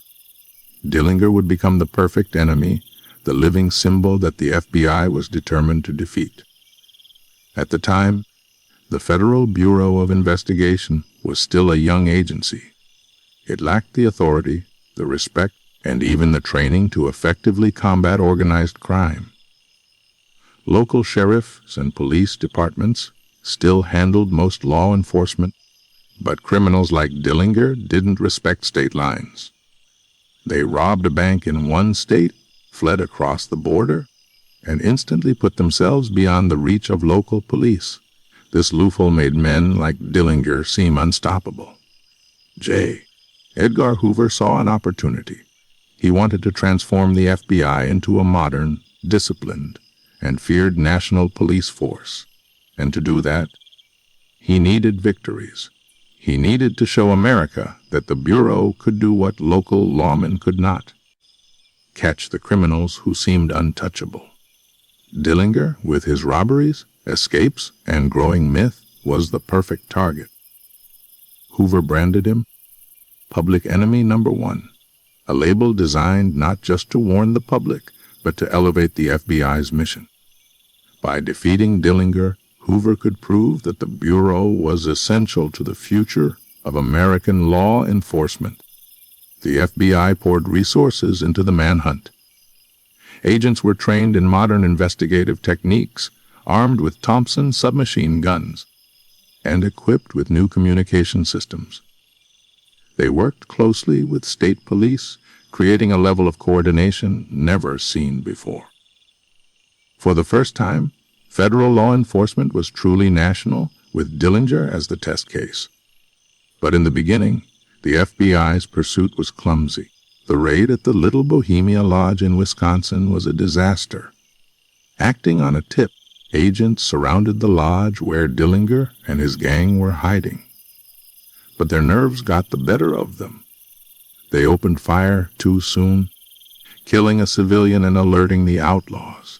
Dillinger would become the perfect enemy, the living symbol that the FBI was determined to defeat. At the time, the Federal Bureau of Investigation was still a young agency. It lacked the authority, the respect, and even the training to effectively combat organized crime. Local sheriffs and police departments still handled most law enforcement, but criminals like Dillinger didn't respect state lines. They robbed a bank in one state, fled across the border, and instantly put themselves beyond the reach of local police. This loophole made men like Dillinger seem unstoppable. J. Edgar Hoover saw an opportunity. He wanted to transform the FBI into a modern, disciplined, and feared national police force. And to do that, he needed victories. He needed to show America that the Bureau could do what local lawmen could not: catch the criminals who seemed untouchable. Dillinger, with his robberies, escapes, and growing myth, was the perfect target. Hoover branded him Public Enemy Number 1, a label designed not just to warn the public, but to elevate the FBI's mission. By defeating Dillinger, Hoover could prove that the Bureau was essential to the future of American law enforcement. The FBI poured resources into the manhunt. Agents were trained in modern investigative techniques, armed with Thompson submachine guns, and equipped with new communication systems. They worked closely with state police, creating a level of coordination never seen before. For the first time, federal law enforcement was truly national, with Dillinger as the test case. But in the beginning, the FBI's pursuit was clumsy. The raid at the Little Bohemia Lodge in Wisconsin was a disaster. Acting on a tip, agents surrounded the lodge where Dillinger and his gang were hiding. But their nerves got the better of them. They opened fire too soon, killing a civilian and alerting the outlaws.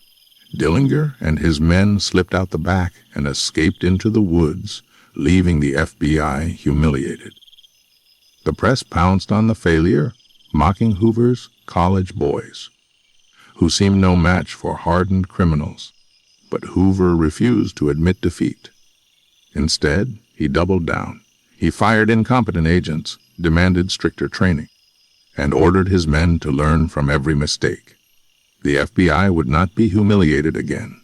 Dillinger and his men slipped out the back and escaped into the woods, leaving the FBI humiliated. The press pounced on the failure, mocking Hoover's college boys, who seemed no match for hardened criminals. But Hoover refused to admit defeat. Instead, he doubled down. He fired incompetent agents, demanded stricter training, and ordered his men to learn from every mistake. The FBI would not be humiliated again.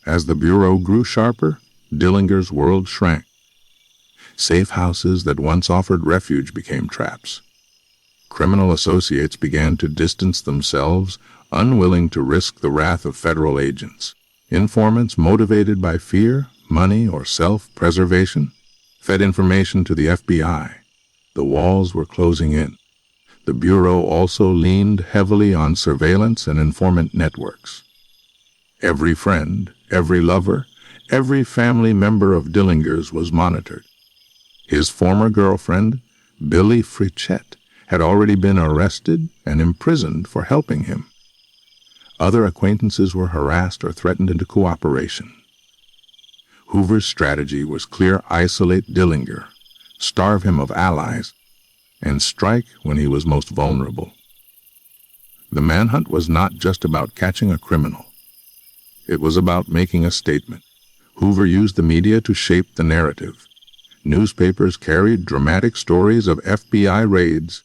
As the Bureau grew sharper, Dillinger's world shrank. Safe houses that once offered refuge became traps. Criminal associates began to distance themselves, unwilling to risk the wrath of federal agents. Informants motivated by fear, money, or self-preservation fed information to the FBI. The walls were closing in. The Bureau also leaned heavily on surveillance and informant networks. Every friend, every lover, every family member of Dillinger's was monitored. His former girlfriend, Billie Frechette, had already been arrested and imprisoned for helping him. Other acquaintances were harassed or threatened into cooperation. Hoover's strategy was clear: isolate Dillinger, starve him of allies, and strike when he was most vulnerable. The manhunt was not just about catching a criminal. It was about making a statement. Hoover used the media to shape the narrative. Newspapers carried dramatic stories of FBI raids,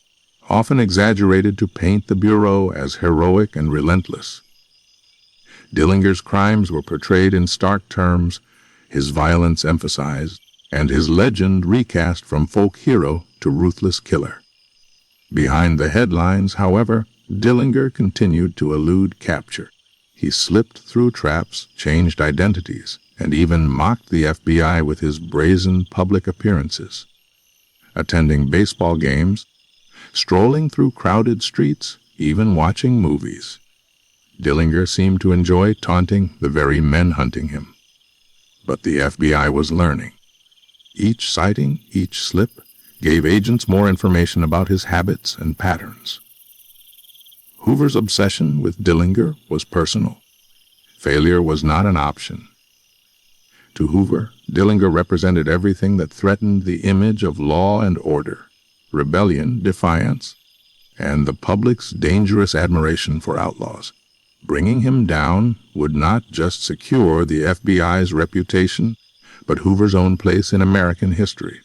often exaggerated to paint the Bureau as heroic and relentless. Dillinger's crimes were portrayed in stark terms, his violence emphasized, and his legend recast from folk hero to ruthless killer. Behind the headlines, however, Dillinger continued to elude capture. He slipped through traps, changed identities, and even mocked the FBI with his brazen public appearances. Attending baseball games, strolling through crowded streets, even watching movies. Dillinger seemed to enjoy taunting the very men hunting him. But the FBI was learning. Each sighting, each slip, gave agents more information about his habits and patterns. Hoover's obsession with Dillinger was personal. Failure was not an option. To Hoover, Dillinger represented everything that threatened the image of law and order, rebellion, defiance, and the public's dangerous admiration for outlaws. Bringing him down would not just secure the FBI's reputation, but Hoover's own place in American history.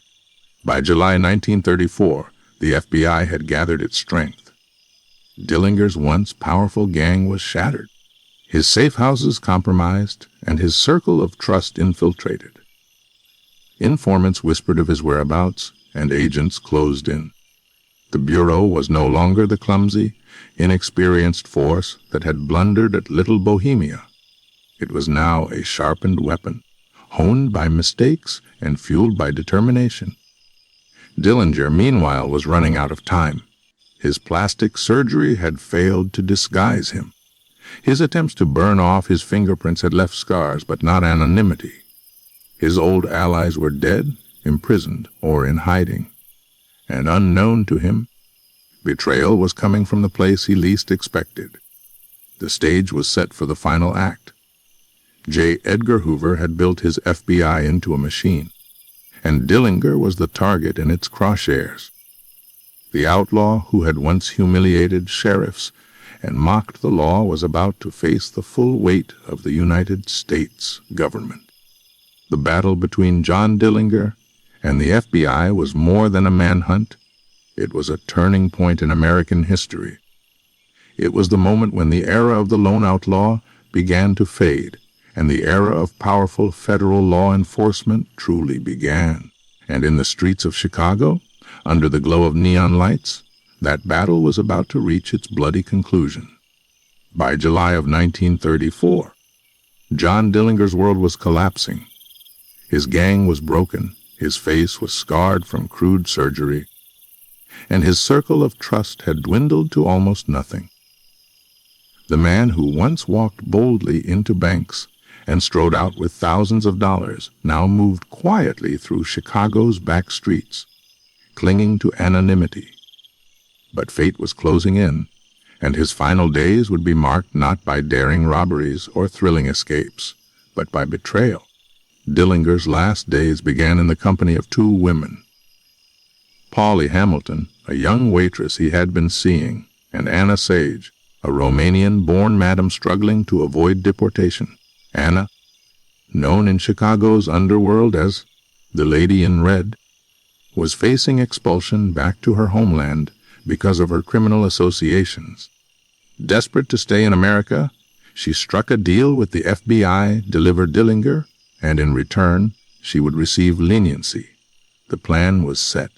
By July 1934, the FBI had gathered its strength. Dillinger's once powerful gang was shattered, his safe houses compromised, and his circle of trust infiltrated. Informants whispered of his whereabouts, and agents closed in. The Bureau was no longer the clumsy, inexperienced force that had blundered at Little Bohemia. It was now a sharpened weapon, honed by mistakes and fueled by determination. Dillinger, meanwhile, was running out of time. His plastic surgery had failed to disguise him. His attempts to burn off his fingerprints had left scars, but not anonymity. His old allies were dead, imprisoned, or in hiding. And unknown to him, betrayal was coming from the place he least expected. The stage was set for the final act. J. Edgar Hoover had built his FBI into a machine, and Dillinger was the target in its crosshairs. The outlaw who had once humiliated sheriffs and mocked the law was about to face the full weight of the United States government. The battle between John Dillinger and the FBI was more than a manhunt. It was a turning point in American history. It was the moment when the era of the lone outlaw began to fade, and the era of powerful federal law enforcement truly began. And in the streets of Chicago, under the glow of neon lights, that battle was about to reach its bloody conclusion. By July of 1934, John Dillinger's world was collapsing. His gang was broken, his face was scarred from crude surgery, and his circle of trust had dwindled to almost nothing. The man who once walked boldly into banks and strode out with thousands of dollars now moved quietly through Chicago's back streets, clinging to anonymity. But fate was closing in, and his final days would be marked not by daring robberies or thrilling escapes, but by betrayal. Dillinger's last days began in the company of two women. Polly Hamilton, a young waitress he had been seeing, and Anna Sage, a Romanian-born madam struggling to avoid deportation. Anna, known in Chicago's underworld as the Lady in Red, was facing expulsion back to her homeland because of her criminal associations. Desperate to stay in America, she struck a deal with the FBI, delivered Dillinger, and in return, she would receive leniency. The plan was set.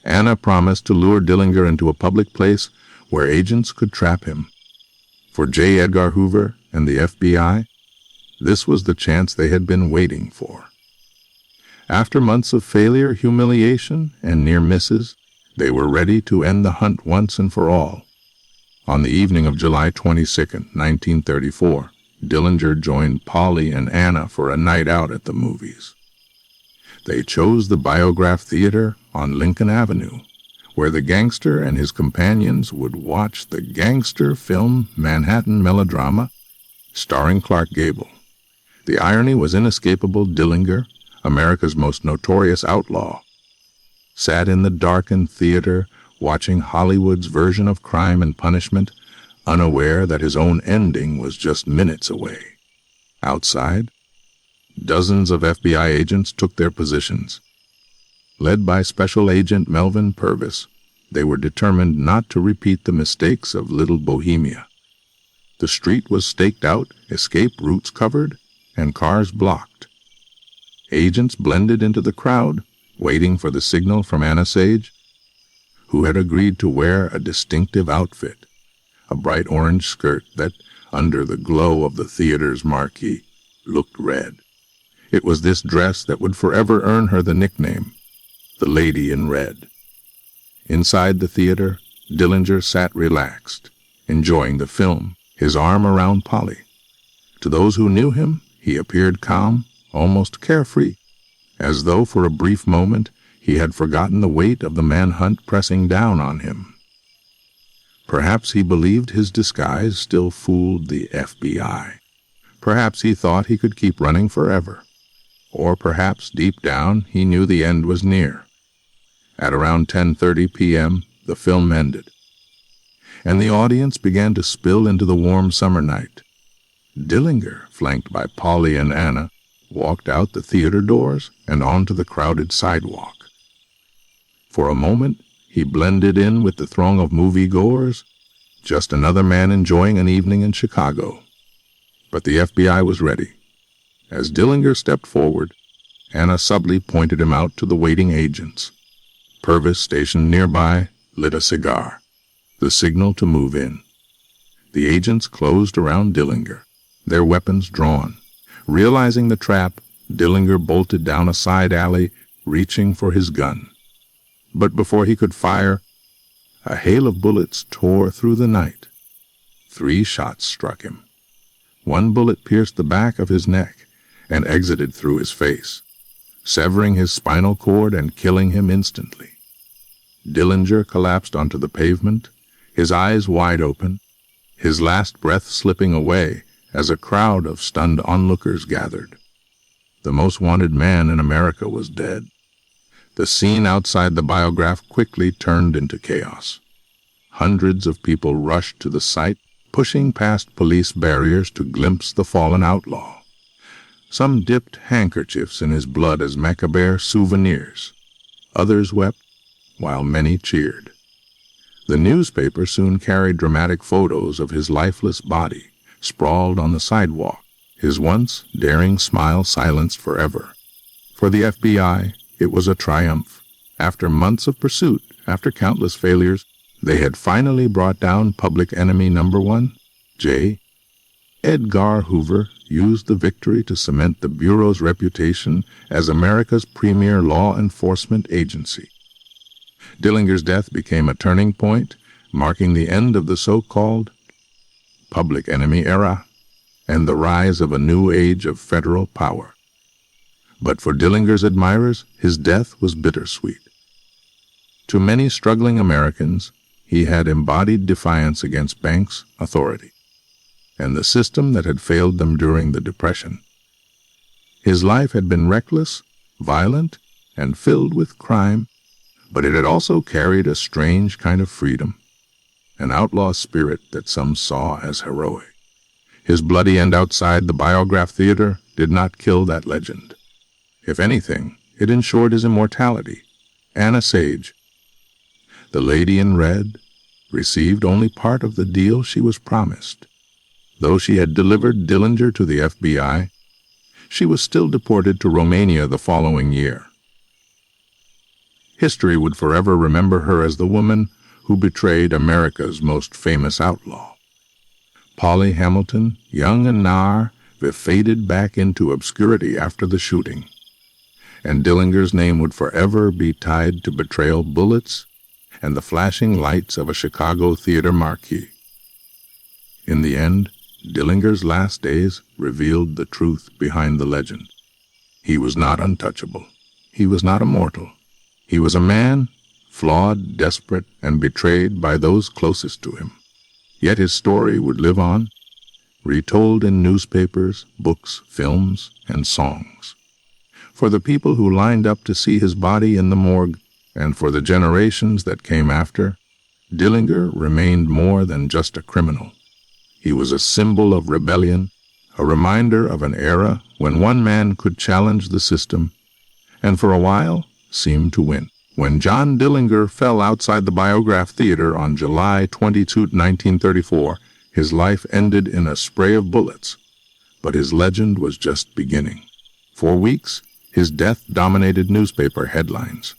Anna promised to lure Dillinger into a public place where agents could trap him. For J. Edgar Hoover and the FBI, this was the chance they had been waiting for. After months of failure, humiliation, and near misses, they were ready to end the hunt once and for all. On the evening of July 22, 1934, Dillinger joined Polly and Anna for a night out at the movies. They chose the Biograph Theater on Lincoln Avenue, where the gangster and his companions would watch the gangster film Manhattan melodrama starring Clark Gable. The irony was inescapable. Dillinger, America's most notorious outlaw, sat in the darkened theater watching Hollywood's version of Crime and Punishment, unaware that his own ending was just minutes away. Outside, dozens of FBI agents took their positions. Led by Special Agent Melvin Purvis, they were determined not to repeat the mistakes of Little Bohemia. The street was staked out, escape routes covered, and cars blocked. Agents blended into the crowd, waiting for the signal from Anna Sage, who had agreed to wear a distinctive outfit, a bright orange skirt that, under the glow of the theater's marquee, looked red. It was this dress that would forever earn her the nickname, the Lady in Red. Inside the theater, Dillinger sat relaxed, enjoying the film, his arm around Polly. To those who knew him, he appeared calm, almost carefree, as though for a brief moment he had forgotten the weight of the manhunt pressing down on him. Perhaps he believed his disguise still fooled the FBI. Perhaps he thought he could keep running forever. Or perhaps deep down he knew the end was near. At around 10:30 p.m., the film ended, and the audience began to spill into the warm summer night. Dillinger, flanked by Polly and Anna, walked out the theater doors and onto the crowded sidewalk. For a moment, he blended in with the throng of movie-goers, just another man enjoying an evening in Chicago. But the FBI was ready. As Dillinger stepped forward, Anna subtly pointed him out to the waiting agents. Purvis, stationed nearby, lit a cigar, the signal to move in. The agents closed around Dillinger, their weapons drawn. Realizing the trap, Dillinger bolted down a side alley, reaching for his gun. But before he could fire, a hail of bullets tore through the night. 3 shots struck him. One bullet pierced the back of his neck and exited through his face, severing his spinal cord and killing him instantly. Dillinger collapsed onto the pavement, his eyes wide open, his last breath slipping away as a crowd of stunned onlookers gathered. The most wanted man in America was dead. The scene outside the Biograph quickly turned into chaos. Hundreds of people rushed to the site, pushing past police barriers to glimpse the fallen outlaw. Some dipped handkerchiefs in his blood as macabre souvenirs. Others wept, while many cheered. The newspaper soon carried dramatic photos of his lifeless body, sprawled on the sidewalk, his once daring smile silenced forever. For the FBI, it was a triumph. After months of pursuit, after countless failures, they had finally brought down public enemy number 1, J. Edgar Hoover used the victory to cement the Bureau's reputation as America's premier law enforcement agency. Dillinger's death became a turning point, marking the end of the so-called public enemy era and the rise of a new age of federal power. But for Dillinger's admirers, his death was bittersweet. To many struggling Americans, he had embodied defiance against banks' authority and the system that had failed them during the Depression. His life had been reckless, violent, and filled with crime, but it had also carried a strange kind of freedom, an outlaw spirit that some saw as heroic. His bloody end outside the Biograph Theater did not kill that legend. If anything, it ensured his immortality. Anna Sage, the Lady in Red, received only part of the deal she was promised. Though she had delivered Dillinger to the FBI, she was still deported to Romania the following year. History would forever remember her as the woman who betrayed America's most famous outlaw. Polly Hamilton, young and naïve, faded back into obscurity after the shooting, and Dillinger's name would forever be tied to betrayal bullets and the flashing lights of a Chicago theater marquee. In the end, Dillinger's last days revealed the truth behind the legend. He was not untouchable. He was not immortal. He was a man flawed, desperate, and betrayed by those closest to him. Yet his story would live on, retold in newspapers, books, films, and songs. For the people who lined up to see his body in the morgue, and for the generations that came after, Dillinger remained more than just a criminal. He was a symbol of rebellion, a reminder of an era when one man could challenge the system, and for a while seemed to win. When John Dillinger fell outside the Biograph Theater on July 22, 1934, his life ended in a spray of bullets, but his legend was just beginning. For weeks, his death dominated newspaper headlines.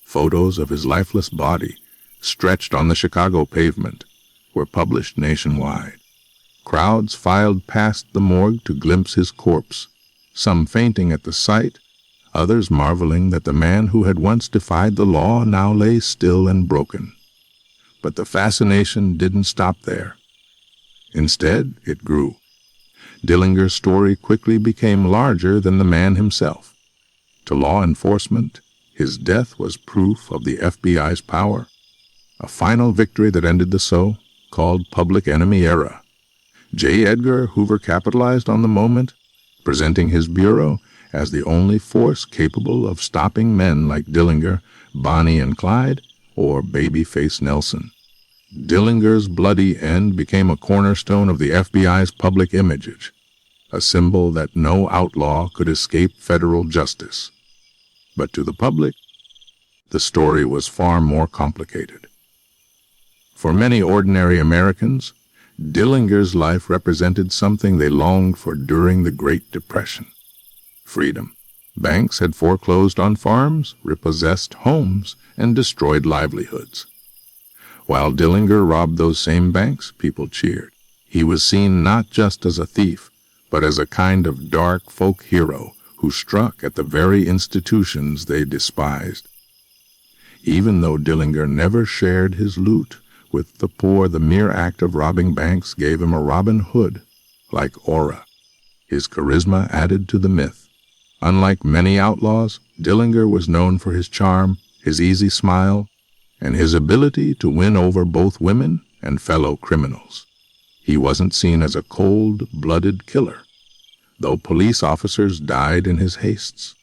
Photos of his lifeless body, stretched on the Chicago pavement, were published nationwide. Crowds filed past the morgue to glimpse his corpse, some fainting at the sight, others marveling that the man who had once defied the law now lay still and broken. But the fascination didn't stop there. Instead, it grew. Dillinger's story quickly became larger than the man himself. To law enforcement, his death was proof of the FBI's power, a final victory that ended the so-called public enemy era. J. Edgar Hoover capitalized on the moment, presenting his bureau as the only force capable of stopping men like Dillinger, Bonnie and Clyde, or Babyface Nelson. Dillinger's bloody end became a cornerstone of the FBI's public image, a symbol that no outlaw could escape federal justice. But to the public, the story was far more complicated. For many ordinary Americans, Dillinger's life represented something they longed for during the Great Depression: freedom. Banks had foreclosed on farms, repossessed homes, and destroyed livelihoods. While Dillinger robbed those same banks, people cheered. He was seen not just as a thief, but as a kind of dark folk hero who struck at the very institutions they despised. Even though Dillinger never shared his loot with the poor, the mere act of robbing banks gave him a Robin Hood-like aura. His charisma added to the myth. Unlike many outlaws, Dillinger was known for his charm, his easy smile, and his ability to win over both women and fellow criminals. He wasn't seen as a cold-blooded killer, though police officers died in his heists.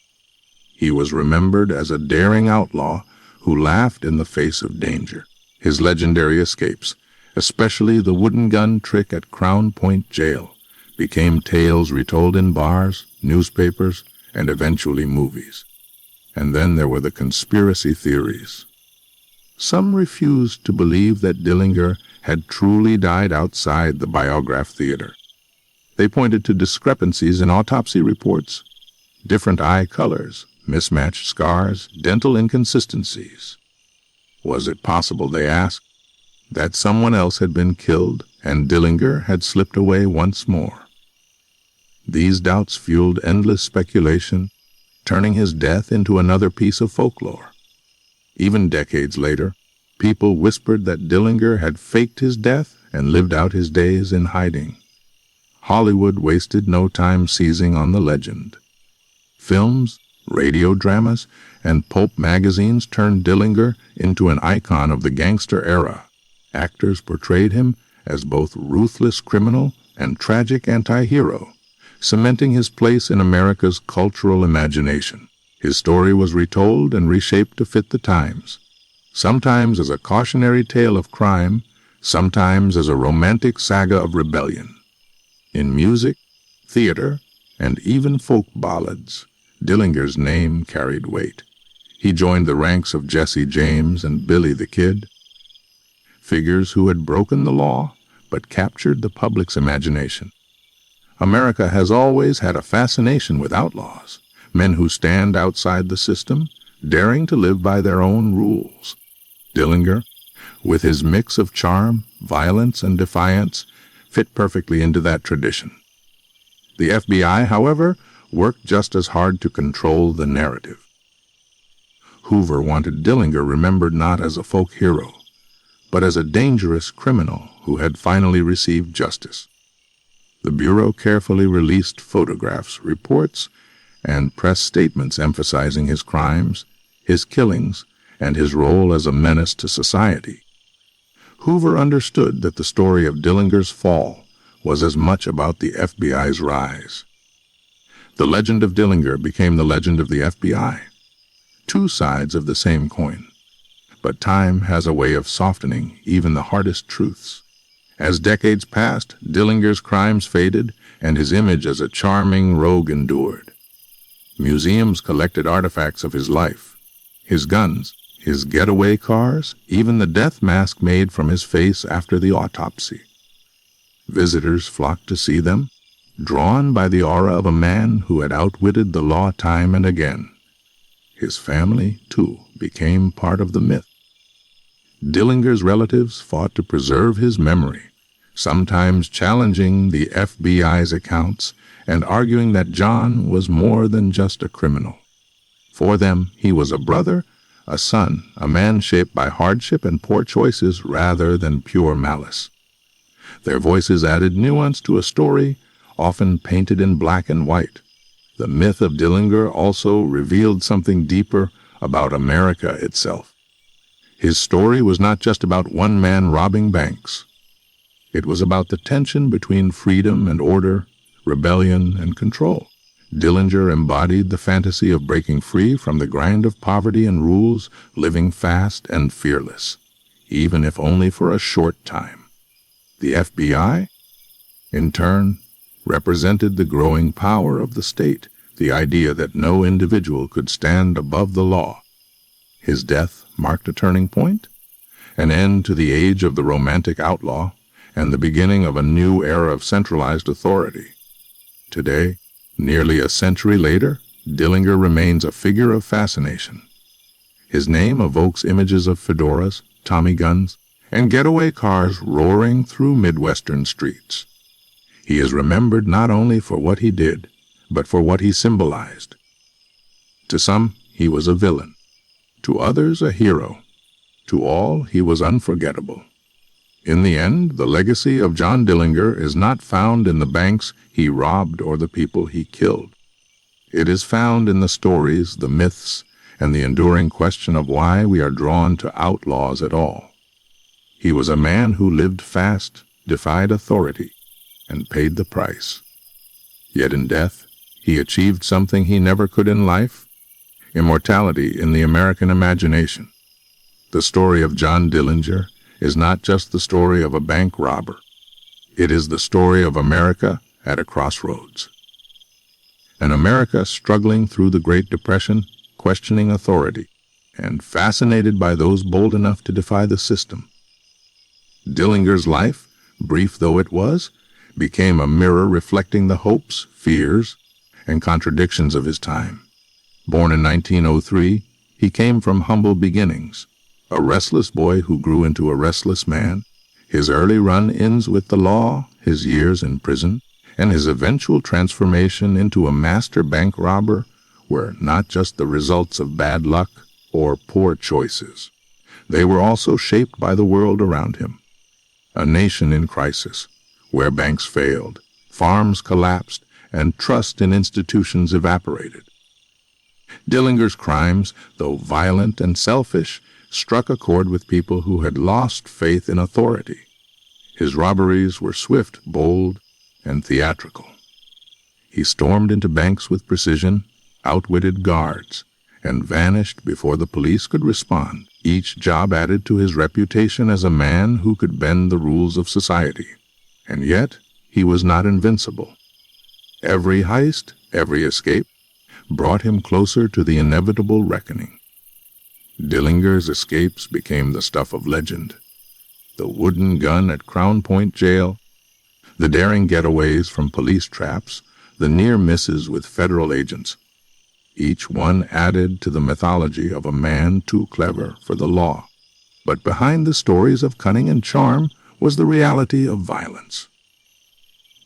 He was remembered as a daring outlaw who laughed in the face of danger. His legendary escapes, especially the wooden gun trick at Crown Point Jail, became tales retold in bars, newspapers, and eventually movies. And then there were the conspiracy theories. Some refused to believe that Dillinger had truly died outside the Biograph Theater. They pointed to discrepancies in autopsy reports, different eye colors, mismatched scars, dental inconsistencies. Was it possible, they asked, that someone else had been killed and Dillinger had slipped away once more? These doubts fueled endless speculation, turning his death into another piece of folklore. Even decades later, people whispered that Dillinger had faked his death and lived out his days in hiding. Hollywood wasted no time seizing on the legend. Films, radio dramas, and pulp magazines turned Dillinger into an icon of the gangster era. Actors portrayed him as both ruthless criminal and tragic anti-hero, cementing his place in America's cultural imagination. His story was retold and reshaped to fit the times, sometimes as a cautionary tale of crime, sometimes as a romantic saga of rebellion. In music, theater, and even folk ballads, Dillinger's name carried weight. He joined the ranks of Jesse James and Billy the Kid, figures who had broken the law but captured the public's imagination. America has always had a fascination with outlaws, men who stand outside the system, daring to live by their own rules. Dillinger, with his mix of charm, violence, and defiance, fit perfectly into that tradition. The FBI, however, worked just as hard to control the narrative. Hoover wanted Dillinger remembered not as a folk hero, but as a dangerous criminal who had finally received justice. The Bureau carefully released photographs, reports, and press statements emphasizing his crimes, his killings, and his role as a menace to society. Hoover understood that the story of Dillinger's fall was as much about the FBI's rise. The legend of Dillinger became the legend of the FBI, two sides of the same coin. But time has a way of softening even the hardest truths. As decades passed, Dillinger's crimes faded, and his image as a charming rogue endured. Museums collected artifacts of his life, his guns, his getaway cars, even the death mask made from his face after the autopsy. Visitors flocked to see them, drawn by the aura of a man who had outwitted the law time and again. His family, too, became part of the myth. Dillinger's relatives fought to preserve his memory, sometimes challenging the FBI's accounts and arguing that John was more than just a criminal. For them, he was a brother, a son, a man shaped by hardship and poor choices rather than pure malice. Their voices added nuance to a story often painted in black and white. The myth of Dillinger also revealed something deeper about America itself. His story was not just about one man robbing banks. It was about the tension between freedom and order, rebellion and control. Dillinger embodied the fantasy of breaking free from the grind of poverty and rules, living fast and fearless, even if only for a short time. The FBI, in turn, represented the growing power of the state, the idea that no individual could stand above the law. His death marked a turning point, an end to the age of the romantic outlaw, and the beginning of a new era of centralized authority. Today, nearly a century later, Dillinger remains a figure of fascination. His name evokes images of fedoras, Tommy guns, and getaway cars roaring through Midwestern streets. He is remembered not only for what he did, but for what he symbolized. To some, he was a villain. To others, a hero. To all, he was unforgettable. In the end, the legacy of John Dillinger is not found in the banks he robbed or the people he killed. It is found in the stories, the myths, and the enduring question of why we are drawn to outlaws at all. He was a man who lived fast, defied authority, and paid the price. Yet in death, he achieved something he never could in life: immortality in the American imagination. The story of John Dillinger is not just the story of a bank robber. It is the story of America at a crossroads. An America struggling through the Great Depression, questioning authority, and fascinated by those bold enough to defy the system. Dillinger's life, brief though it was, became a mirror reflecting the hopes, fears, and contradictions of his time. Born in 1903, he came from humble beginnings, a restless boy who grew into a restless man. His early run-ins with the law, his years in prison, and his eventual transformation into a master bank robber were not just the results of bad luck or poor choices. They were also shaped by the world around him. A nation in crisis, where banks failed, farms collapsed, and trust in institutions evaporated. Dillinger's crimes, though violent and selfish, struck a chord with people who had lost faith in authority. His robberies were swift, bold, and theatrical. He stormed into banks with precision, outwitted guards, and vanished before the police could respond. Each job added to his reputation as a man who could bend the rules of society. And yet, he was not invincible. Every heist, every escape, brought him closer to the inevitable reckoning. Dillinger's escapes became the stuff of legend. The wooden gun at Crown Point Jail, the daring getaways from police traps, the near misses with federal agents. Each one added to the mythology of a man too clever for the law. But behind the stories of cunning and charm was the reality of violence.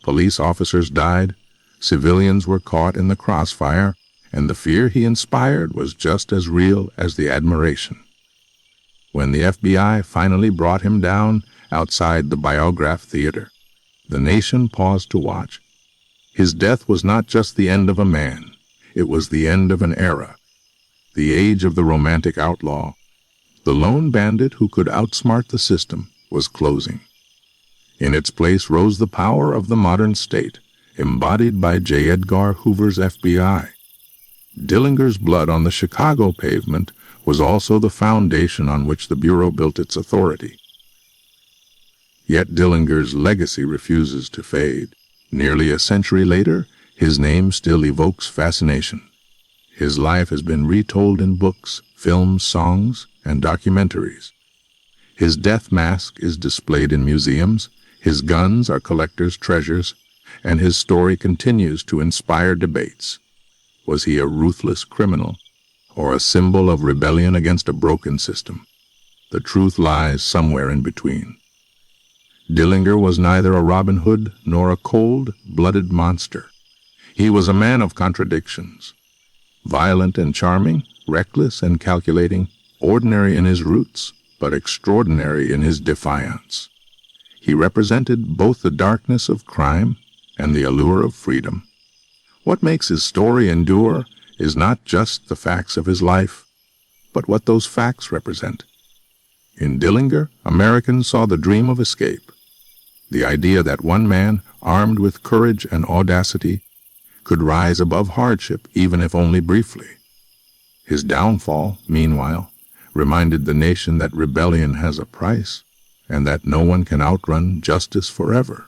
Police officers died, civilians were caught in the crossfire, and the fear he inspired was just as real as the admiration. When the FBI finally brought him down outside the Biograph Theater, the nation paused to watch. His death was not just the end of a man. It was the end of an era, the age of the romantic outlaw, The lone bandit who could outsmart the system was closing. In its place rose the power of the modern state, embodied by J. Edgar Hoover's FBI. Dillinger's blood on the Chicago pavement was also the foundation on which the Bureau built its authority. Yet Dillinger's legacy refuses to fade. Nearly a century later, his name still evokes fascination. His life has been retold in books, films, songs, and documentaries. His death mask is displayed in museums, his guns are collectors' treasures, and his story continues to inspire debates. Was he a ruthless criminal, or a symbol of rebellion against a broken system? The truth lies somewhere in between. Dillinger was neither a Robin Hood nor a cold-blooded monster. He was a man of contradictions. Violent and charming, reckless and calculating, ordinary in his roots, but extraordinary in his defiance. He represented both the darkness of crime and the allure of freedom. What makes his story endure is not just the facts of his life, but what those facts represent. In Dillinger, Americans saw the dream of escape, the idea that one man, armed with courage and audacity, could rise above hardship even if only briefly. His downfall, meanwhile, reminded the nation that rebellion has a price and that no one can outrun justice forever.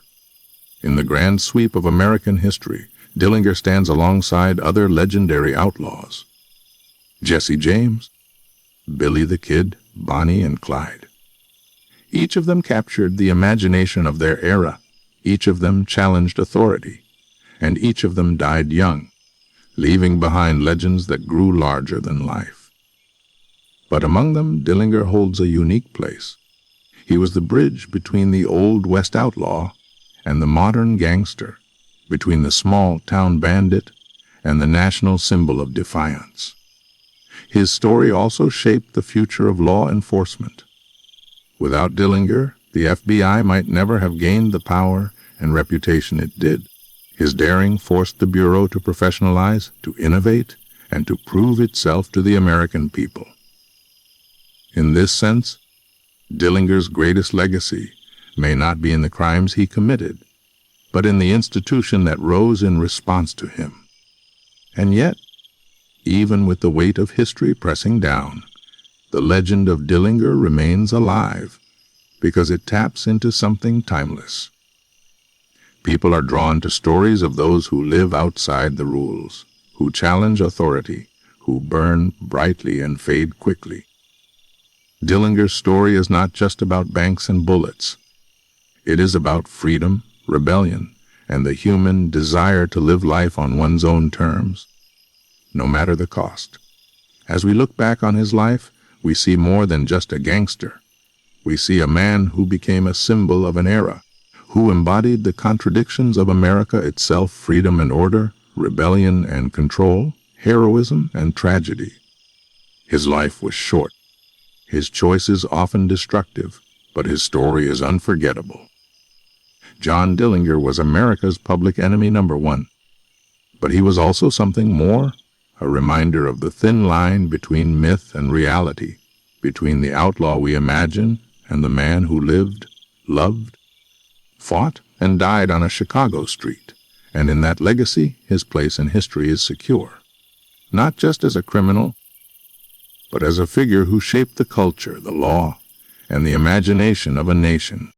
In the grand sweep of American history, Dillinger stands alongside other legendary outlaws: Jesse James, Billy the Kid, Bonnie and Clyde. Each of them captured the imagination of their era. Each of them challenged authority, and each of them died young, leaving behind legends that grew larger than life. But among them, Dillinger holds a unique place. He was the bridge between the old West outlaw and the modern gangster, between the small-town bandit and the national symbol of defiance. His story also shaped the future of law enforcement. Without Dillinger, the FBI might never have gained the power and reputation it did. His daring forced the Bureau to professionalize, to innovate, and to prove itself to the American people. In this sense, Dillinger's greatest legacy may not be in the crimes he committed, but in the institution that rose in response to him. And yet, even with the weight of history pressing down, the legend of Dillinger remains alive because it taps into something timeless. People are drawn to stories of those who live outside the rules, who challenge authority, who burn brightly and fade quickly. Dillinger's story is not just about banks and bullets. It is about freedom, rebellion, and the human desire to live life on one's own terms, no matter the cost. As we look back on his life, we see more than just a gangster. We see a man who became a symbol of an era, who embodied the contradictions of America itself: freedom and order, rebellion and control, heroism and tragedy. His life was short, his choices often destructive, but his story is unforgettable. John Dillinger was America's public enemy #1, but he was also something more, a reminder of the thin line between myth and reality, between the outlaw we imagine and the man who lived, loved, fought, and died on a Chicago street. And in that legacy, his place in history is secure, not just as a criminal, but as a figure who shaped the culture, the law, and the imagination of a nation.